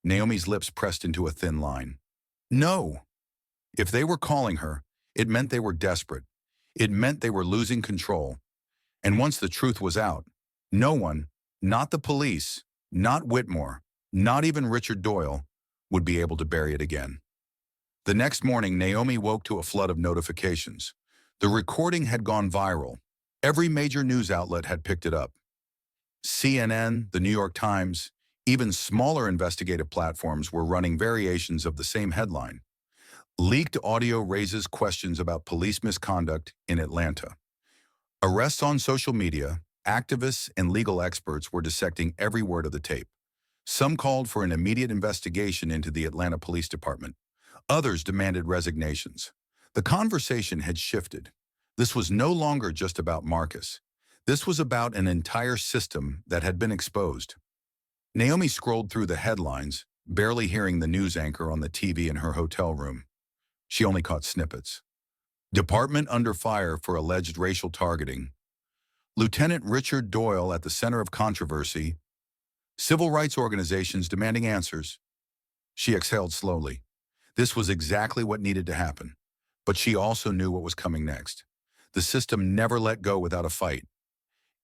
Naomi's lips pressed into a thin line. "No." If they were calling her, it meant they were desperate. It meant they were losing control. And once the truth was out, no one, not the police, not Whitmore, not even Richard Doyle, would be able to bury it again. The next morning, Naomi woke to a flood of notifications. The recording had gone viral. Every major news outlet had picked it up. CNN, the New York Times, even smaller investigative platforms were running variations of the same headline. Leaked audio raises questions about police misconduct in Atlanta. Arrests on social media, activists and legal experts were dissecting every word of the tape. Some called for an immediate investigation into the Atlanta Police Department. Others demanded resignations. The conversation had shifted. This was no longer just about Marcus. This was about an entire system that had been exposed. Naomi scrolled through the headlines, barely hearing the news anchor on the TV in her hotel room. She only caught snippets. Department under fire for alleged racial targeting. Lieutenant Richard Doyle at the center of controversy. Civil rights organizations demanding answers. She exhaled slowly. This was exactly what needed to happen. But she also knew what was coming next. The system never let go without a fight.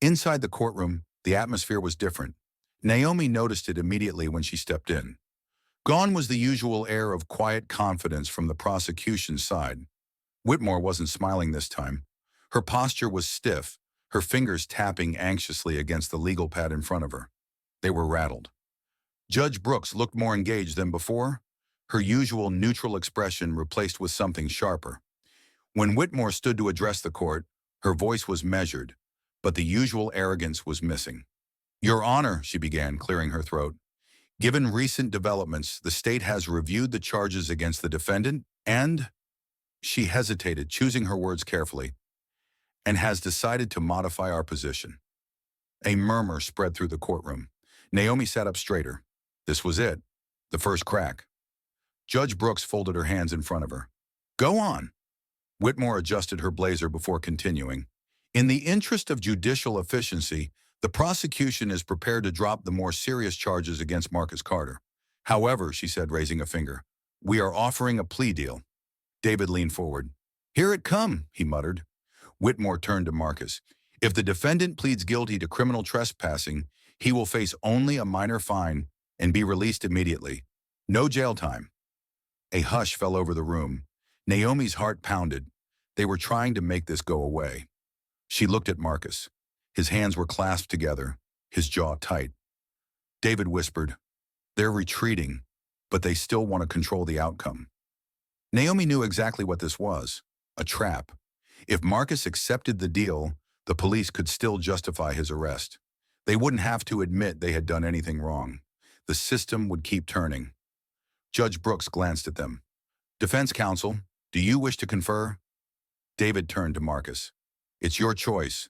Inside the courtroom, the atmosphere was different. Naomi noticed it immediately when she stepped in. Gone was the usual air of quiet confidence from the prosecution's side. Whitmore wasn't smiling this time. Her posture was stiff, her fingers tapping anxiously against the legal pad in front of her. They were rattled. Judge Brooks looked more engaged than before, her usual neutral expression replaced with something sharper. When Whitmore stood to address the court, her voice was measured, but the usual arrogance was missing. "Your Honor," she began, clearing her throat, "given recent developments, the state has reviewed the charges against the defendant and," she hesitated, choosing her words carefully, "and has decided to modify our position." A murmur spread through the courtroom. Naomi sat up straighter. This was it, the first crack. Judge Brooks folded her hands in front of her. "Go on." Whitmore adjusted her blazer before continuing. "In the interest of judicial efficiency, the prosecution is prepared to drop the more serious charges against Marcus Carter. However," she said, raising a finger, "we are offering a plea deal." David leaned forward. "Here it come," he muttered. Whitmore turned to Marcus. "If the defendant pleads guilty to criminal trespassing, he will face only a minor fine and be released immediately. No jail time." A hush fell over the room. Naomi's heart pounded. They were trying to make this go away. She looked at Marcus. His hands were clasped together, his jaw tight. David whispered, "They're retreating, but they still want to control the outcome." Naomi knew exactly what this was, a trap. If Marcus accepted the deal, the police could still justify his arrest. They wouldn't have to admit they had done anything wrong. The system would keep turning. Judge Brooks glanced at them. "Defense counsel, do you wish to confer?" David turned to Marcus. "It's your choice.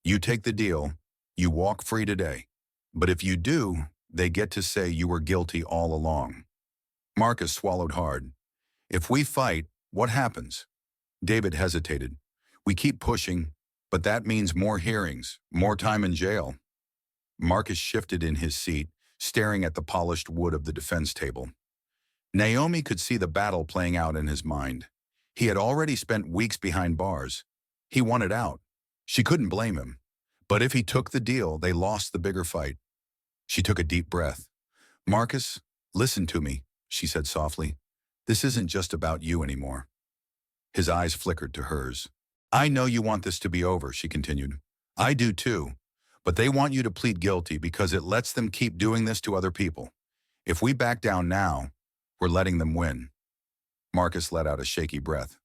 You take the deal. You walk free today. But if you do, they get to say you were guilty all along." Marcus swallowed hard. "If we fight, what happens?" David hesitated. "We keep pushing, but that means more hearings, more time in jail." Marcus shifted in his seat, staring at the polished wood of the defense table. Naomi could see the battle playing out in his mind. He had already spent weeks behind bars. He wanted out. She couldn't blame him. But if he took the deal, they lost the bigger fight. She took a deep breath. "Marcus, listen to me," she said softly. "This isn't just about you anymore." His eyes flickered to hers. "I know you want this to be over," she continued. "I do too. But they want you to plead guilty because it lets them keep doing this to other people. If we back down now, we're letting them win." Marcus let out a shaky breath.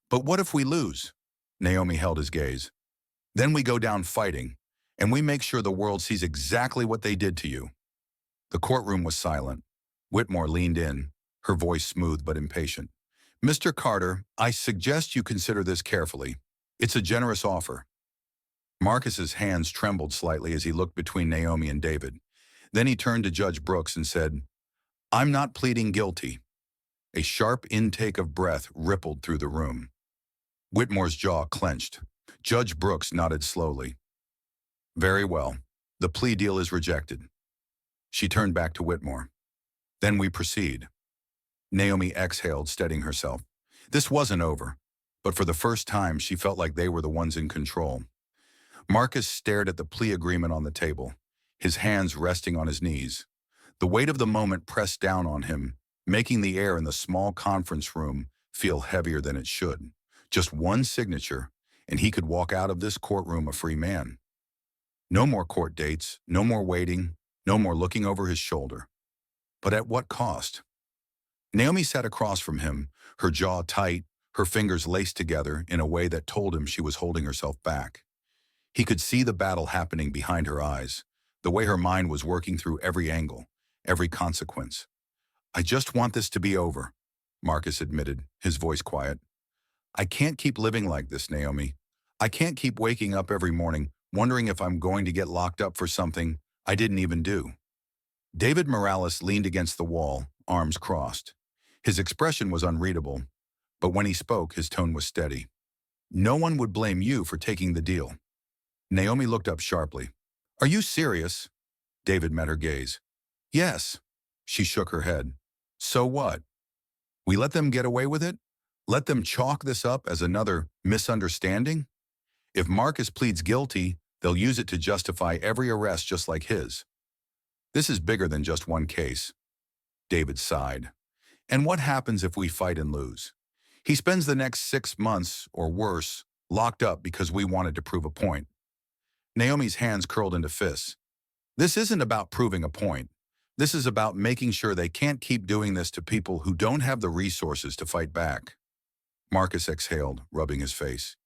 "But what if we lose?" Naomi held his gaze. "Then we go down fighting, and we make sure the world sees exactly what they did to you." The courtroom was silent. Whitmore leaned in, her voice smooth but impatient. "Mr. Carter, I suggest you consider this carefully. It's a generous offer." Marcus's hands trembled slightly as he looked between Naomi and David. Then he turned to Judge Brooks and said, "I'm not pleading guilty." A sharp intake of breath rippled through the room. Whitmore's jaw clenched. Judge Brooks nodded slowly. "Very well. The plea deal is rejected." She turned back to Whitmore. "Then we proceed." Naomi exhaled, steadying herself. This wasn't over, but for the first time she felt like they were the ones in control. Marcus stared at the plea agreement on the table, his hands resting on his knees. The weight of the moment pressed down on him, making the air in the small conference room feel heavier than it should. Just one signature, and he could walk out of this courtroom a free man. No more court dates, no more waiting, no more looking over his shoulder. But at what cost? Naomi sat across from him, her jaw tight, her fingers laced together in a way that told him she was holding herself back. He could see the battle happening behind her eyes, the way her mind was working through every angle, every consequence. "I just want this to be over," Marcus admitted, his voice quiet. "I can't keep living like this, Naomi. I can't keep waking up every morning wondering if I'm going to get locked up for something I didn't even do." David Morales leaned against the wall, arms crossed. His expression was unreadable, but when he spoke, his tone was steady. "No one would blame you for taking the deal." Naomi looked up sharply. "Are you serious?" David met her gaze. "Yes." She shook her head. "So what? We let them get away with it? Let them chalk this up as another misunderstanding? If Marcus pleads guilty, they'll use it to justify every arrest just like his. This is bigger than just one case." David sighed. "And what happens if we fight and lose? He spends the next 6 months, or worse, locked up because we wanted to prove a point." Naomi's hands curled into fists. "This isn't about proving a point. This is about making sure they can't keep doing this to people who don't have the resources to fight back." Marcus exhaled, rubbing his face.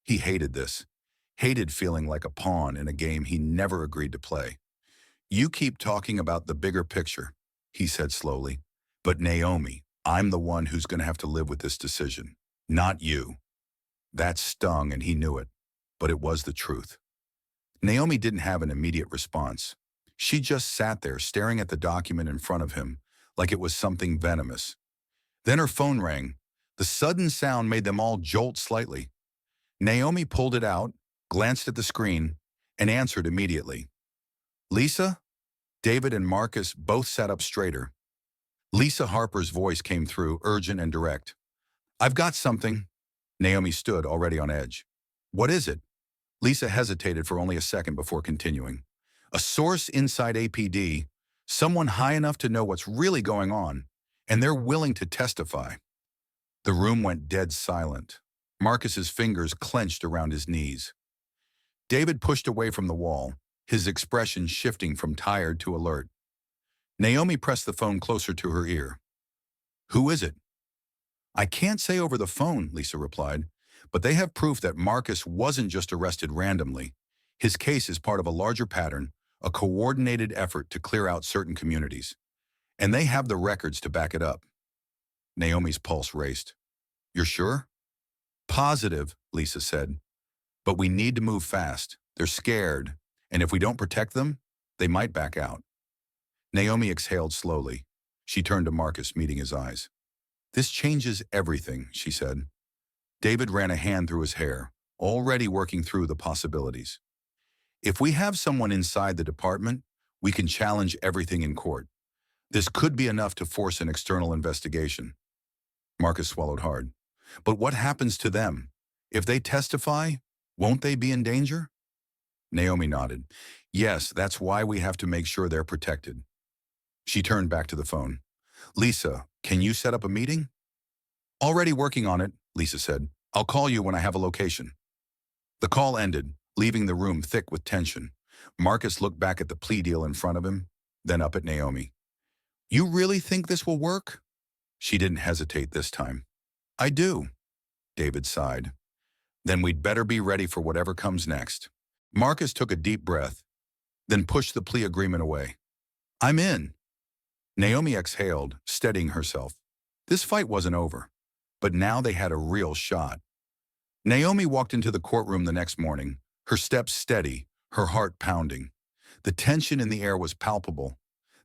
He hated this. Hated feeling like a pawn in a game he never agreed to play. "You keep talking about the bigger picture," he said slowly. "But Naomi, I'm the one who's going to have to live with this decision, not you." That stung, and he knew it, but it was the truth. Naomi didn't have an immediate response. She just sat there staring at the document in front of him like it was something venomous. Then her phone rang. The sudden sound made them all jolt slightly. Naomi pulled it out, glanced at the screen, and answered immediately. "Lisa?" David and Marcus both sat up straighter. Lisa Harper's voice came through, urgent and direct. "I've got something." Naomi stood, already on edge. "What is it?" Lisa hesitated for only a second before continuing. "A source inside APD, someone high enough to know what's really going on, and they're willing to testify." The room went dead silent. Marcus's fingers clenched around his knees. David pushed away from the wall, his expression shifting from tired to alert. Naomi pressed the phone closer to her ear. "Who is it?" "I can't say over the phone," Lisa replied, "but they have proof that Marcus wasn't just arrested randomly. His case is part of a larger pattern, a coordinated effort to clear out certain communities. And they have the records to back it up." Naomi's pulse raced. "You're sure?" "Positive," Lisa said. "But we need to move fast. They're scared, and if we don't protect them, they might back out." Naomi exhaled slowly. She turned to Marcus, meeting his eyes. "This changes everything," she said. David ran a hand through his hair, already working through the possibilities. "If we have someone inside the department, we can challenge everything in court. This could be enough to force an external investigation." Marcus swallowed hard. "But what happens to them? If they testify, won't they be in danger?" Naomi nodded. "Yes, that's why we have to make sure they're protected." She turned back to the phone. "Lisa, can you set up a meeting?" "Already working on it," Lisa said. "I'll call you when I have a location." The call ended, leaving the room thick with tension. Marcus looked back at the plea deal in front of him, then up at Naomi. "You really think this will work?" She didn't hesitate this time. "I do," David sighed. "Then we'd better be ready for whatever comes next." Marcus took a deep breath, then pushed the plea agreement away. "I'm in." Naomi exhaled, steadying herself. This fight wasn't over, but now they had a real shot. Naomi walked into the courtroom the next morning, her steps steady, her heart pounding. The tension in the air was palpable.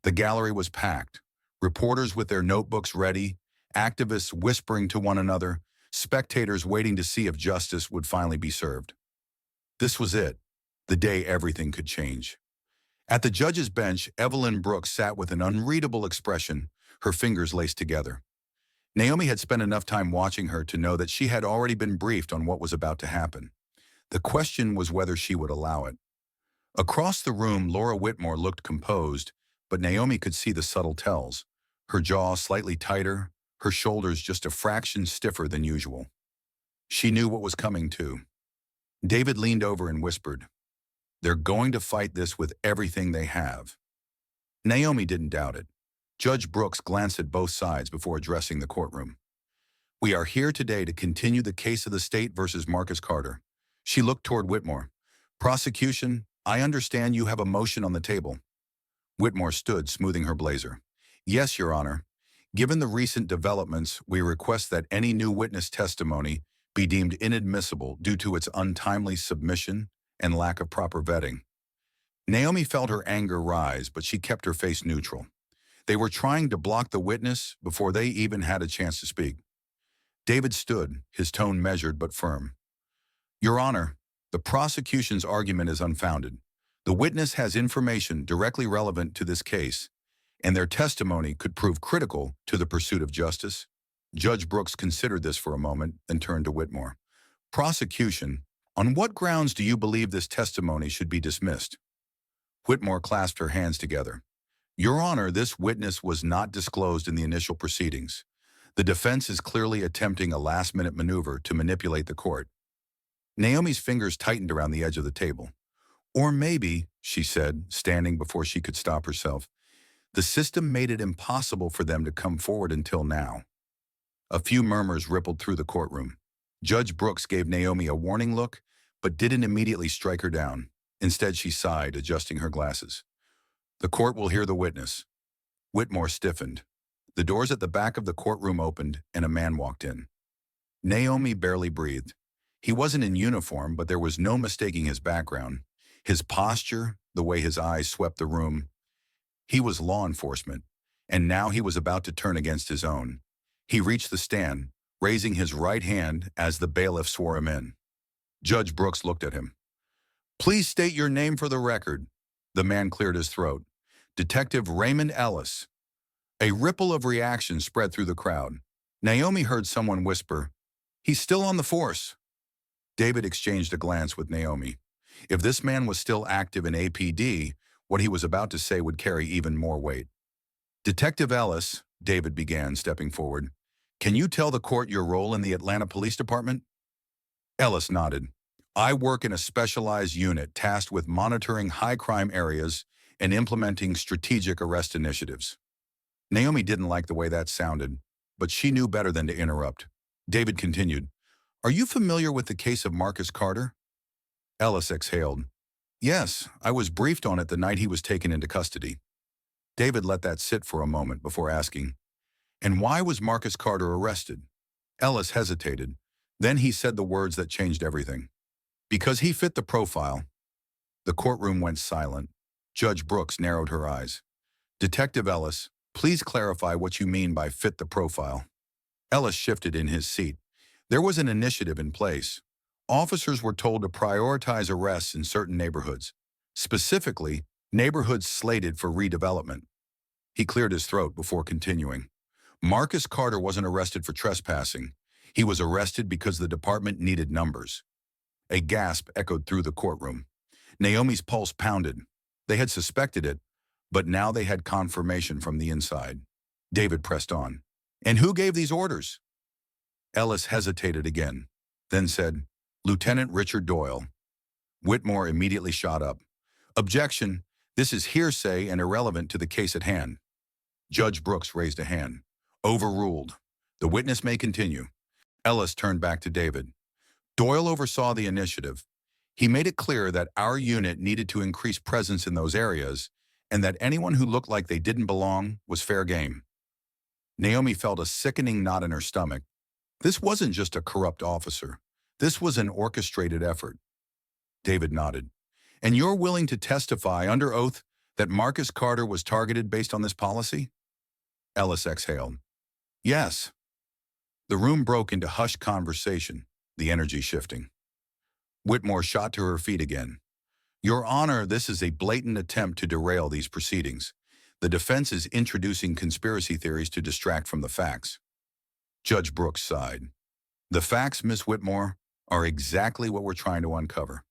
The gallery was packed, reporters with their notebooks ready, activists whispering to one another, spectators waiting to see if justice would finally be served. This was it, the day everything could change. At the judge's bench, Evelyn Brooks sat with an unreadable expression, her fingers laced together. Naomi had spent enough time watching her to know that she had already been briefed on what was about to happen. The question was whether she would allow it. Across the room, Laura Whitmore looked composed, but Naomi could see the subtle tells. Her jaw slightly tighter, her shoulders just a fraction stiffer than usual. She knew what was coming, too. David leaned over and whispered, "They're going to fight this with everything they have." Naomi didn't doubt it. Judge Brooks glanced at both sides before addressing the courtroom. "We are here today to continue the case of the state versus Marcus Carter." She looked toward Whitmore. "Prosecution, I understand you have a motion on the table." Whitmore stood, smoothing her blazer. "Yes, Your Honor. Given the recent developments, we request that any new witness testimony be deemed inadmissible due to its untimely submission and lack of proper vetting." Naomi felt her anger rise, but she kept her face neutral. They were trying to block the witness before they even had a chance to speak. David stood, his tone measured but firm. "Your Honor, the prosecution's argument is unfounded. The witness has information directly relevant to this case, and their testimony could prove critical to the pursuit of justice." Judge Brooks considered this for a moment, then turned to Whitmore. "Prosecution, on what grounds do you believe this testimony should be dismissed?" Whitmore clasped her hands together. "Your Honor, this witness was not disclosed in the initial proceedings. The defense is clearly attempting a last-minute maneuver to manipulate the court." Naomi's fingers tightened around the edge of the table. "Or maybe," she said, standing before she could stop herself, "the system made it impossible for them to come forward until now." A few murmurs rippled through the courtroom. Judge Brooks gave Naomi a warning look, but didn't immediately strike her down. Instead, she sighed, adjusting her glasses. "The court will hear the witness." Whitmore stiffened. The doors at the back of the courtroom opened, and a man walked in. Naomi barely breathed. He wasn't in uniform, but there was no mistaking his background. His posture, the way his eyes swept the room. He was law enforcement, and now he was about to turn against his own. He reached the stand, raising his right hand as the bailiff swore him in. Judge Brooks looked at him. "Please state your name for the record." The man cleared his throat. "Detective Raymond Ellis." A ripple of reaction spread through the crowd. Naomi heard someone whisper, "He's still on the force." David exchanged a glance with Naomi. If this man was still active in APD, what he was about to say would carry even more weight. "Detective Ellis," David began, stepping forward, Can you tell the court your role in the Atlanta Police Department? Ellis nodded. I work in a specialized unit tasked with monitoring high-crime areas and implementing strategic arrest initiatives. Naomi didn't like the way that sounded, but she knew better than to interrupt. David continued, Are you familiar with the case of Marcus Carter? Ellis exhaled. Yes, I was briefed on it the night he was taken into custody. David let that sit for a moment before asking, And why was Marcus Carter arrested? Ellis hesitated. Then he said the words that changed everything. Because he fit the profile. The courtroom went silent. Judge Brooks narrowed her eyes. Detective Ellis, please clarify what you mean by fit the profile. Ellis shifted in his seat. There was an initiative in place. Officers were told to prioritize arrests in certain neighborhoods, specifically neighborhoods slated for redevelopment. He cleared his throat before continuing. Marcus Carter wasn't arrested for trespassing. He was arrested because the department needed numbers. A gasp echoed through the courtroom. Naomi's pulse pounded. They had suspected it, but now they had confirmation from the inside. David pressed on. And who gave these orders? Ellis hesitated again, then said, Lieutenant Richard Doyle. Whitmore immediately shot up. Objection, this is hearsay and irrelevant to the case at hand. Judge Brooks raised a hand. Overruled. The witness may continue. Ellis turned back to David. Doyle oversaw the initiative. He made it clear that our unit needed to increase presence in those areas and that anyone who looked like they didn't belong was fair game. Naomi felt a sickening knot in her stomach. This wasn't just a corrupt officer. This was an orchestrated effort. David nodded. And you're willing to testify under oath that Marcus Carter was targeted based on this policy? Ellis exhaled. Yes. The room broke into hushed conversation, the energy shifting. Whitmore shot to her feet again. Your Honor, this is a blatant attempt to derail these proceedings. The defense is introducing conspiracy theories to distract from the facts. Judge Brooks sighed. The facts, Miss Whitmore, are exactly what we're trying to uncover.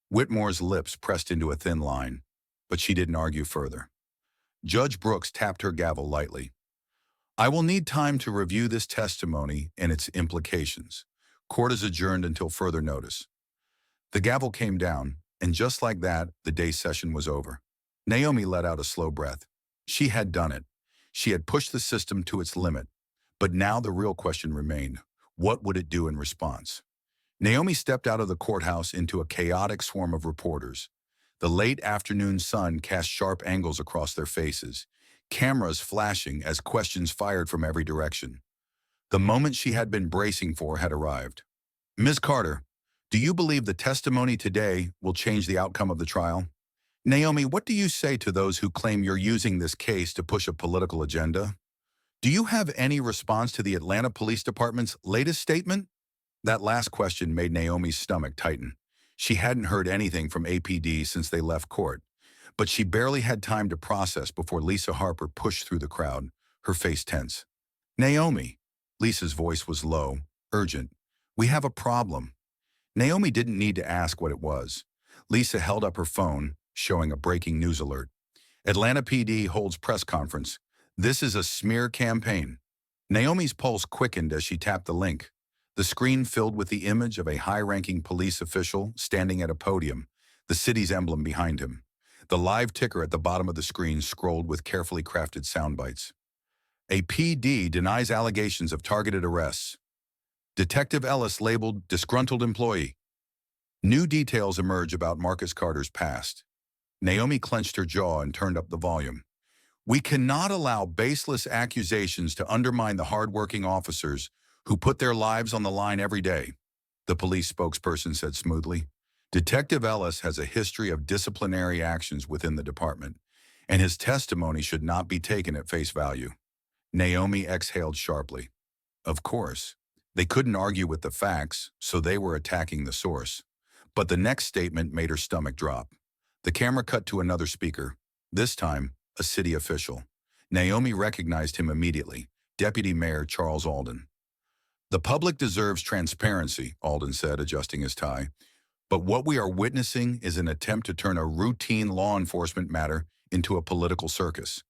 Whitmore's lips pressed into a thin line, but she didn't argue further. Judge Brooks tapped her gavel lightly. I will need time to review this testimony and its implications. Court is adjourned until further notice. The gavel came down, and just like that, the day's session was over. Naomi let out a slow breath. She had done it. She had pushed the system to its limit. But now the real question remained. What would it do in response? Naomi stepped out of the courthouse into a chaotic swarm of reporters. The late afternoon sun cast sharp angles across their faces, cameras flashing as questions fired from every direction. The moment she had been bracing for had arrived. Ms. Carter, do you believe the testimony today will change the outcome of the trial? Naomi, what do you say to those who claim you're using this case to push a political agenda? Do you have any response to the Atlanta Police Department's latest statement? That last question made Naomi's stomach tighten. She hadn't heard anything from APD since they left court, but she barely had time to process before Lisa Harper pushed through the crowd, her face tense. Naomi, Lisa's voice was low, urgent. We have a problem. Naomi didn't need to ask what it was. Lisa held up her phone, showing a breaking news alert. Atlanta PD holds press conference. This is a smear campaign. Naomi's pulse quickened as she tapped the link. The screen filled with the image of a high-ranking police official standing at a podium, the city's emblem behind him. The live ticker at the bottom of the screen scrolled with carefully crafted sound bites. A PD denies allegations of targeted arrests. Detective Ellis labeled disgruntled employee. New details emerge about Marcus Carter's past. Naomi clenched her jaw and turned up the volume. We cannot allow baseless accusations to undermine the hardworking officers who put their lives on the line every day, the police spokesperson said smoothly. Detective Ellis has a history of disciplinary actions within the department, and his testimony should not be taken at face value. Naomi exhaled sharply. Of course, they couldn't argue with the facts, so they were attacking the source. But the next statement made her stomach drop. The camera cut to another speaker, this time a city official. Naomi recognized him immediately, Deputy Mayor Charles Alden. The public deserves transparency, Alden said, adjusting his tie. But what we are witnessing is an attempt to turn a routine law enforcement matter into a political circus.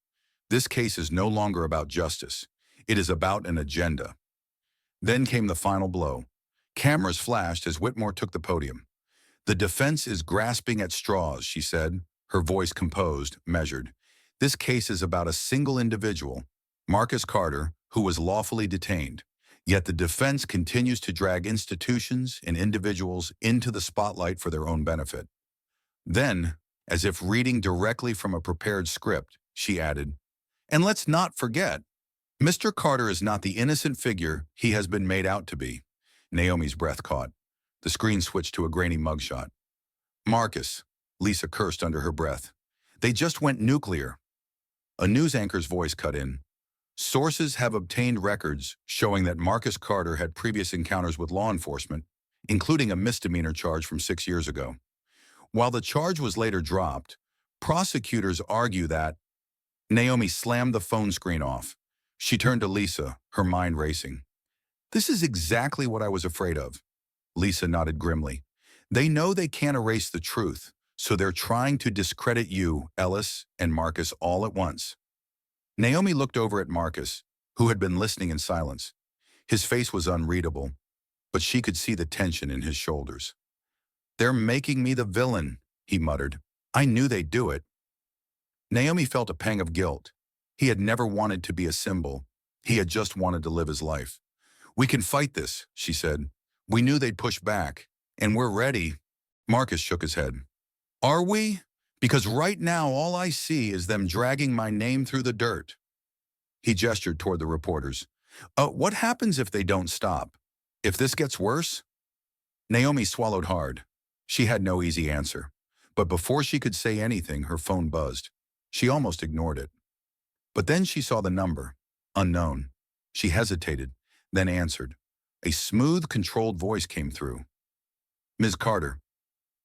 This case is no longer about justice. It is about an agenda. Then came the final blow. Cameras flashed as Whitmore took the podium. "The defense is grasping at straws," she said, her voice composed, measured. "This case is about a single individual, Marcus Carter, who was lawfully detained. Yet the defense continues to drag institutions and individuals into the spotlight for their own benefit." Then, as if reading directly from a prepared script, she added, "And let's not forget, Mr. Carter is not the innocent figure he has been made out to be." Naomi's breath caught. The screen switched to a grainy mugshot. "Marcus," Lisa cursed under her breath. "They just went nuclear." A news anchor's voice cut in. "Sources have obtained records showing that Marcus Carter had previous encounters with law enforcement, including a misdemeanor charge from 6 years ago. While the charge was later dropped, prosecutors argue that—" Naomi slammed the phone screen off. She turned to Lisa, her mind racing. "This is exactly what I was afraid of." Lisa nodded grimly. "They know they can't erase the truth, so they're trying to discredit you, Ellis, and Marcus all at once." Naomi looked over at Marcus, who had been listening in silence. His face was unreadable, but she could see the tension in his shoulders. "They're making me the villain," he muttered. "I knew they'd do it." Naomi felt a pang of guilt. He had never wanted to be a symbol. He had just wanted to live his life. "We can fight this," she said. "We knew they'd push back, and we're ready." Marcus shook his head. "Are we? Because right now all I see is them dragging my name through the dirt." He gestured toward the reporters. What happens if they don't stop? If this gets worse?" Naomi swallowed hard. She had no easy answer. But before she could say anything, her phone buzzed. She almost ignored it. But then she saw the number. Unknown. She hesitated, then answered. A smooth, controlled voice came through. "Ms. Carter."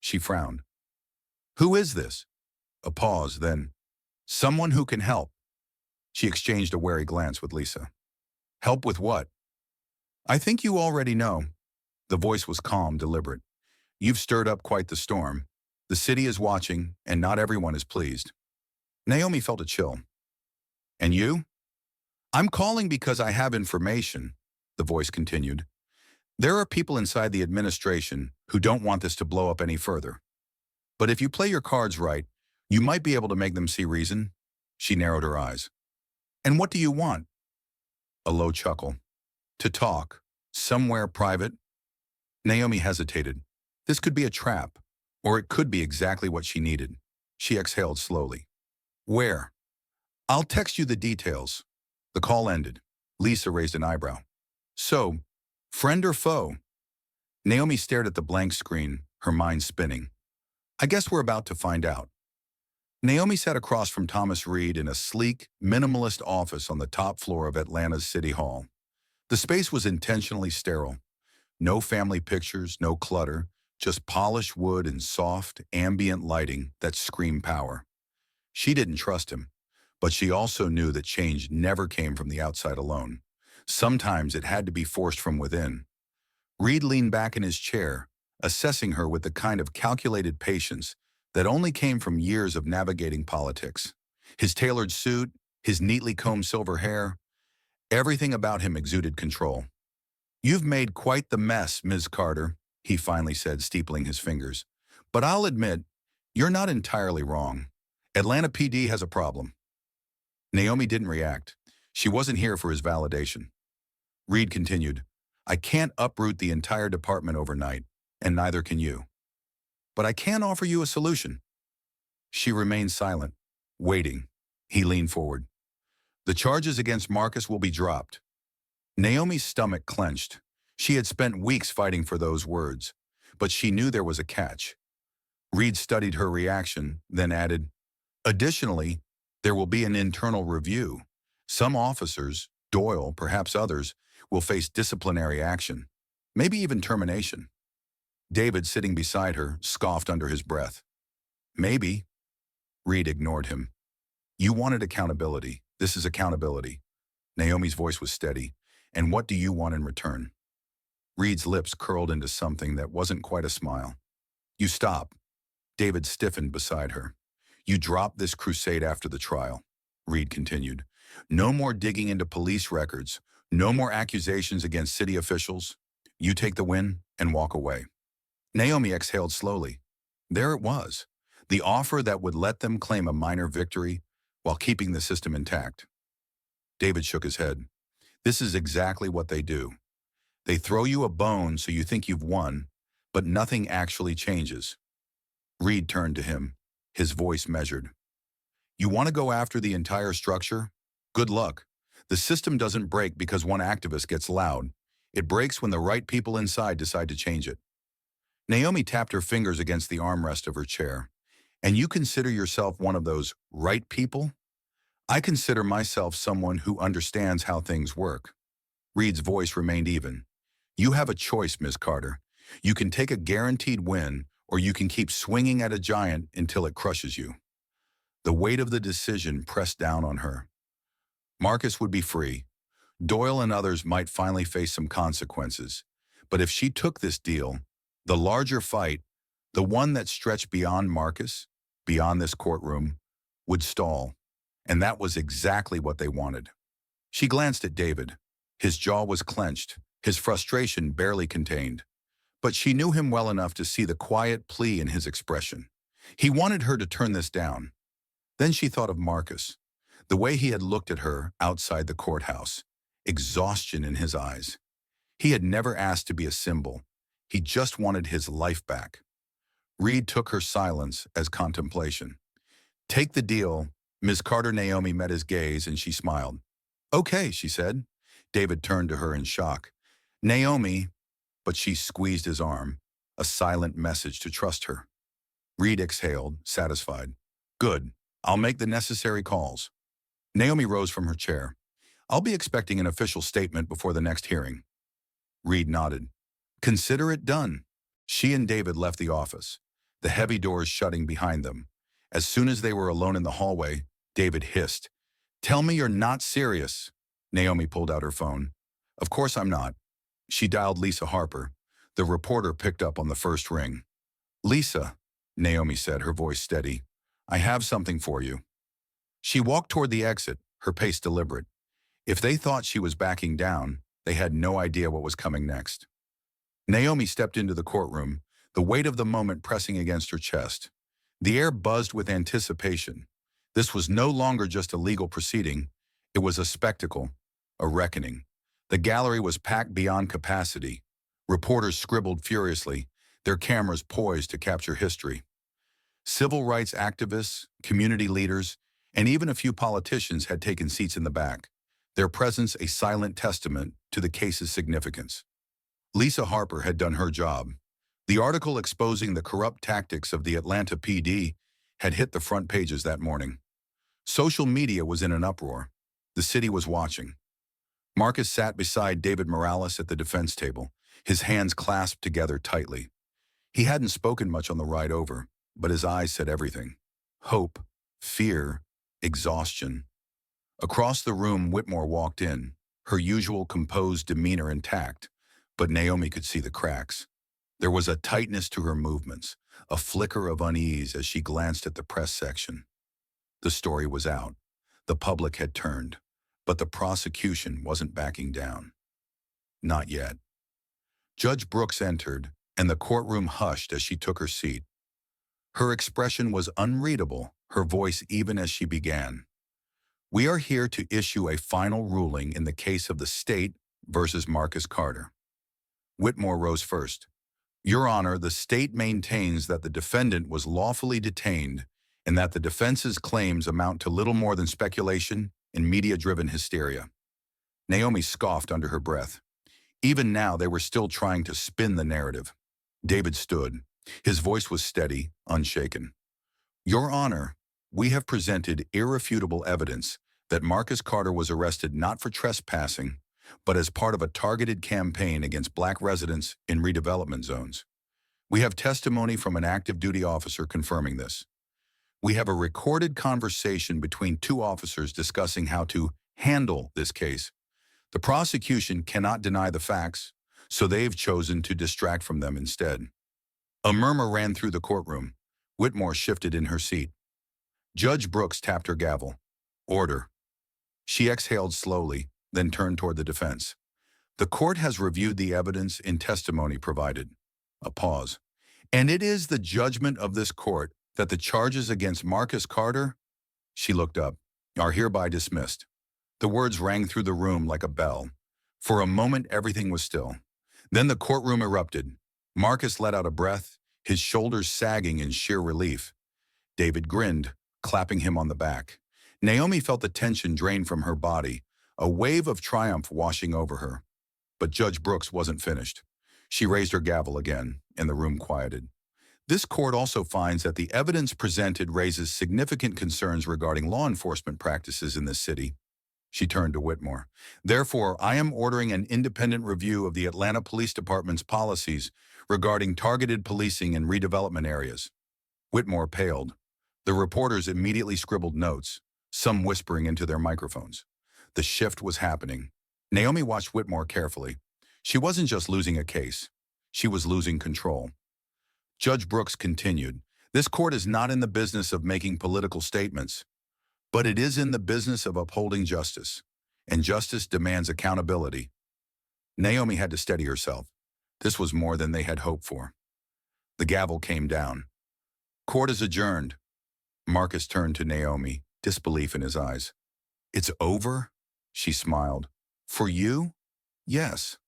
She frowned. "Who is this?" A pause, then, "Someone who can help." She exchanged a wary glance with Lisa. "Help with what?" "I think you already know." The voice was calm, deliberate. "You've stirred up quite the storm. The city is watching, and not everyone is pleased." Naomi felt a chill. "And you?" "I'm calling because I have information," the voice continued. "There are people inside the administration who don't want this to blow up any further. But if you play your cards right, you might be able to make them see reason." She narrowed her eyes. "And what do you want?" A low chuckle. "To talk. Somewhere private." Naomi hesitated. This could be a trap, or it could be exactly what she needed. She exhaled slowly. "Where?" "I'll text you the details." The call ended. Lisa raised an eyebrow. "So, friend or foe?" Naomi stared at the blank screen, her mind spinning. "I guess we're about to find out." Naomi sat across from Thomas Reed in a sleek, minimalist office on the top floor of Atlanta's City Hall. The space was intentionally sterile. No family pictures, no clutter, just polished wood and soft, ambient lighting that screamed power. She didn't trust him, but she also knew that change never came from the outside alone. Sometimes it had to be forced from within. Reed leaned back in his chair, assessing her with the kind of calculated patience that only came from years of navigating politics. His tailored suit, his neatly combed silver hair, everything about him exuded control. "You've made quite the mess, Ms. Carter," he finally said, steepling his fingers. "But I'll admit, you're not entirely wrong. Atlanta PD has a problem." Naomi didn't react. She wasn't here for his validation. Reed continued, "I can't uproot the entire department overnight, and neither can you. But I can offer you a solution." She remained silent, waiting. He leaned forward. "The charges against Marcus will be dropped." Naomi's stomach clenched. She had spent weeks fighting for those words, but she knew there was a catch. Reed studied her reaction, then added, "Additionally, there will be an internal review. Some officers, Doyle, perhaps others, will face disciplinary action, maybe even termination." David, sitting beside her, scoffed under his breath. "Maybe." Reed ignored him. "You wanted accountability. This is accountability." Naomi's voice was steady. "And what do you want in return?" Reed's lips curled into something that wasn't quite a smile. "You stop." David stiffened beside her. "You drop this crusade after the trial," Reed continued. "No more digging into police records, No more accusations against city officials. You take the win and walk away. Naomi exhaled slowly. There it was, the offer that would let them claim a minor victory while keeping the system intact. David shook his head. This is exactly what they do. They throw you a bone so you think you've won, but nothing actually changes. Reed turned to him, his voice measured. You want to go after the entire structure? Good luck. The system doesn't break because one activist gets loud. It breaks when the right people inside decide to change it. Naomi tapped her fingers against the armrest of her chair. And you consider yourself one of those right people? I consider myself someone who understands how things work. Reed's voice remained even. You have a choice, Miss Carter. You can take a guaranteed win, or you can keep swinging at a giant until it crushes you. The weight of the decision pressed down on her. Marcus would be free. Doyle and others might finally face some consequences. But if she took this deal, the larger fight, the one that stretched beyond Marcus, beyond this courtroom, would stall. And that was exactly what they wanted. She glanced at David. His jaw was clenched, his frustration barely contained. But she knew him well enough to see the quiet plea in his expression. He wanted her to turn this down. Then she thought of Marcus, the way he had looked at her outside the courthouse, exhaustion in his eyes. He had never asked to be a symbol. He just wanted his life back. Reed took her silence as contemplation. Take the deal. Ms. Carter. Naomi met his gaze and she smiled. Okay, she said. David turned to her in shock. Naomi, but she squeezed his arm, a silent message to trust her. Reed exhaled, satisfied. Good. I'll make the necessary calls. Naomi rose from her chair. I'll be expecting an official statement before the next hearing. Reed nodded. Consider it done. She and David left the office, the heavy doors shutting behind them. As soon as they were alone in the hallway, David hissed. Tell me you're not serious. Naomi pulled out her phone. Of course I'm not. She dialed Lisa Harper. The reporter picked up on the first ring. Lisa, Naomi said, her voice steady. I have something for you. She walked toward the exit, her pace deliberate. If they thought she was backing down, they had no idea what was coming next. Naomi stepped into the courtroom, the weight of the moment pressing against her chest. The air buzzed with anticipation. This was no longer just a legal proceeding. It was a spectacle, a reckoning. The gallery was packed beyond capacity. Reporters scribbled furiously, their cameras poised to capture history. Civil rights activists, community leaders, and even a few politicians had taken seats in the back, their presence a silent testament to the case's significance. Lisa Harper had done her job. The article exposing the corrupt tactics of the Atlanta PD had hit the front pages that morning. Social media was in an uproar. The city was watching. Marcus sat beside David Morales at the defense table, his hands clasped together tightly. He hadn't spoken much on the ride over, but his eyes said everything. Hope, fear, exhaustion. Across the room, Whitmore walked in, her usual composed demeanor intact, but Naomi could see the cracks. There was a tightness to her movements, a flicker of unease as she glanced at the press section. The story was out. The public had turned, but the prosecution wasn't backing down. Not yet. Judge Brooks entered, and the courtroom hushed as she took her seat. Her expression was unreadable, her voice even as she began. We are here to issue a final ruling in the case of the state versus Marcus Carter. Whitmore rose first. Your Honor, the state maintains that the defendant was lawfully detained and that the defense's claims amount to little more than speculation and media-driven hysteria. Naomi scoffed under her breath. Even now, they were still trying to spin the narrative. David stood. His voice was steady, unshaken. Your Honor, we have presented irrefutable evidence that Marcus Carter was arrested not for trespassing, but as part of a targeted campaign against black residents in redevelopment zones. We have testimony from an active duty officer confirming this. We have a recorded conversation between two officers discussing how to handle this case. The prosecution cannot deny the facts, so they've chosen to distract from them instead. A murmur ran through the courtroom. Whitmore shifted in her seat. Judge Brooks tapped her gavel. Order. She exhaled slowly, then turned toward the defense. The court has reviewed the evidence and testimony provided. A pause. And it is the judgment of this court that the charges against Marcus Carter, she looked up, are hereby dismissed. The words rang through the room like a bell. For a moment, everything was still. Then the courtroom erupted. Marcus let out a breath, his shoulders sagging in sheer relief. David grinned, clapping him on the back. Naomi felt the tension drain from her body, a wave of triumph washing over her. But Judge Brooks wasn't finished. She raised her gavel again, and the room quieted. This court also finds that the evidence presented raises significant concerns regarding law enforcement practices in this city. She turned to Whitmore. Therefore, I am ordering an independent review of the Atlanta Police Department's policies regarding targeted policing in redevelopment areas. Whitmore paled. The reporters immediately scribbled notes, some whispering into their microphones. The shift was happening. Naomi watched Whitmore carefully. She wasn't just losing a case. She was losing control. Judge Brooks continued, this court is not in the business of making political statements, but it is in the business of upholding justice, and justice demands accountability. Naomi had to steady herself. This was more than they had hoped for. The gavel came down. Court is adjourned. Marcus turned to Naomi, disbelief in his eyes. It's over? She smiled. For you? Yes.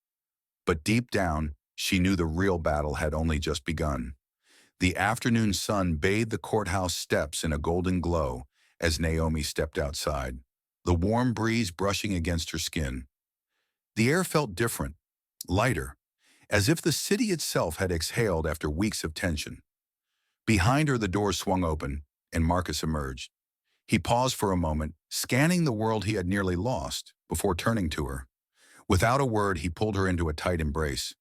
But deep down, she knew the real battle had only just begun. The afternoon sun bathed the courthouse steps in a golden glow as Naomi stepped outside, the warm breeze brushing against her skin. The air felt different, lighter, as if the city itself had exhaled after weeks of tension. Behind her, the door swung open, and Marcus emerged. He paused for a moment, scanning the world he had nearly lost, before turning to her. Without a word, he pulled her into a tight embrace.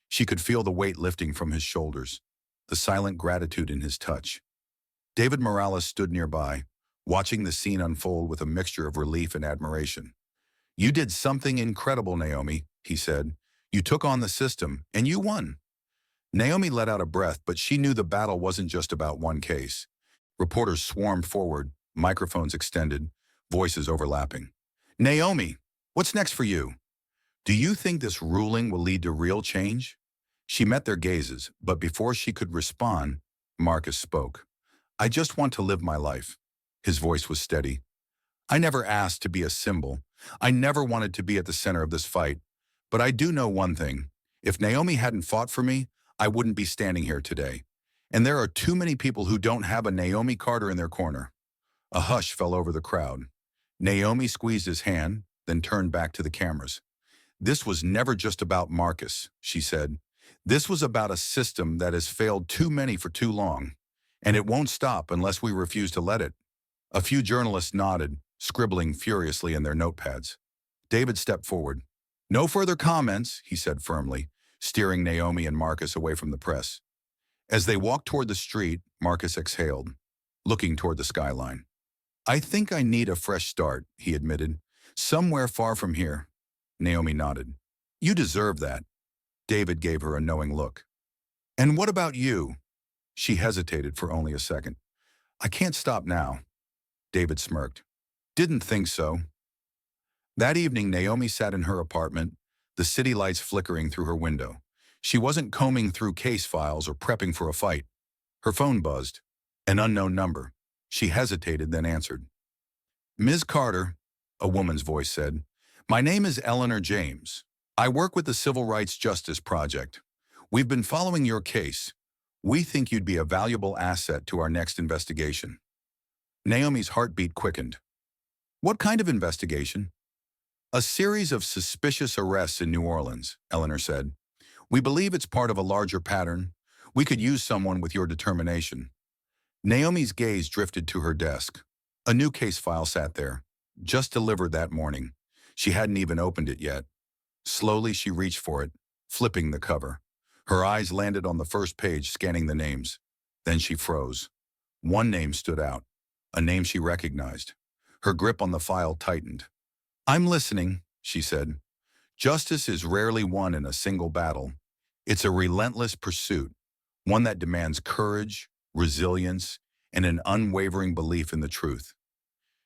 She could feel the weight lifting from his shoulders, the silent gratitude in his touch. David Morales stood nearby, watching the scene unfold with a mixture of relief and admiration. You did something incredible, Naomi, he said. You took on the system, and you won. Naomi let out a breath, but she knew the battle wasn't just about one case. Reporters swarmed forward, microphones extended, voices overlapping. Naomi, what's next for you? Do you think this ruling will lead to real change? She met their gazes, but before she could respond, Marcus spoke. I just want to live my life. His voice was steady. I never asked to be a symbol. I never wanted to be at the center of this fight. But I do know one thing. If Naomi hadn't fought for me, I wouldn't be standing here today. And there are too many people who don't have a Naomi Carter in their corner. A hush fell over the crowd. Naomi squeezed his hand, then turned back to the cameras. This was never just about Marcus, she said. This was about a system that has failed too many for too long, and it won't stop unless we refuse to let it. A few journalists nodded, scribbling furiously in their notepads. David stepped forward. No further comments, he said firmly, steering Naomi and Marcus away from the press. As they walked toward the street, Marcus exhaled, looking toward the skyline. I think I need a fresh start, he admitted. Somewhere far from here. Naomi nodded. You deserve that. David gave her a knowing look. And what about you? She hesitated for only a second. I can't stop now. David smirked. Didn't think so. That evening, Naomi sat in her apartment, the city lights flickering through her window. She wasn't combing through case files or prepping for a fight. Her phone buzzed. An unknown number. She hesitated, then answered. Ms. Carter, a woman's voice said, my name is Eleanor James. I work with the Civil Rights Justice Project. We've been following your case. We think you'd be a valuable asset to our next investigation. Naomi's heartbeat quickened. What kind of investigation? A series of suspicious arrests in New Orleans, Eleanor said. We believe it's part of a larger pattern. We could use someone with your determination. Naomi's gaze drifted to her desk. A new case file sat there, just delivered that morning. She hadn't even opened it yet. Slowly, she reached for it, flipping the cover. Her eyes landed on the first page, scanning the names. Then she froze. One name stood out, a name she recognized. Her grip on the file tightened. I'm listening, she said. Justice is rarely won in a single battle. It's a relentless pursuit, one that demands courage, resilience, and an unwavering belief in the truth.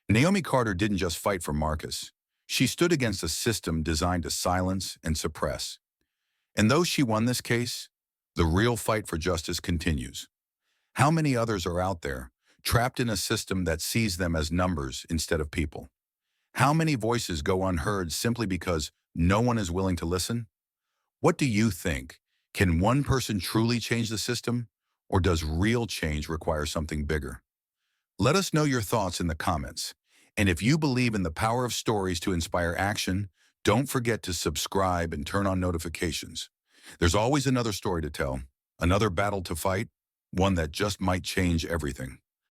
Naomi Carter didn't just fight for Marcus. She stood against a system designed to silence and suppress. And though she won this case, the real fight for justice continues. How many others are out there, trapped in a system that sees them as numbers instead of people? How many voices go unheard simply because no one is willing to listen? What do you think? Can one person truly change the system, or does real change require something bigger? Let us know your thoughts in the comments. And if you believe in the power of stories to inspire action, don't forget to subscribe and turn on notifications. There's always another story to tell, another battle to fight, one that just might change everything.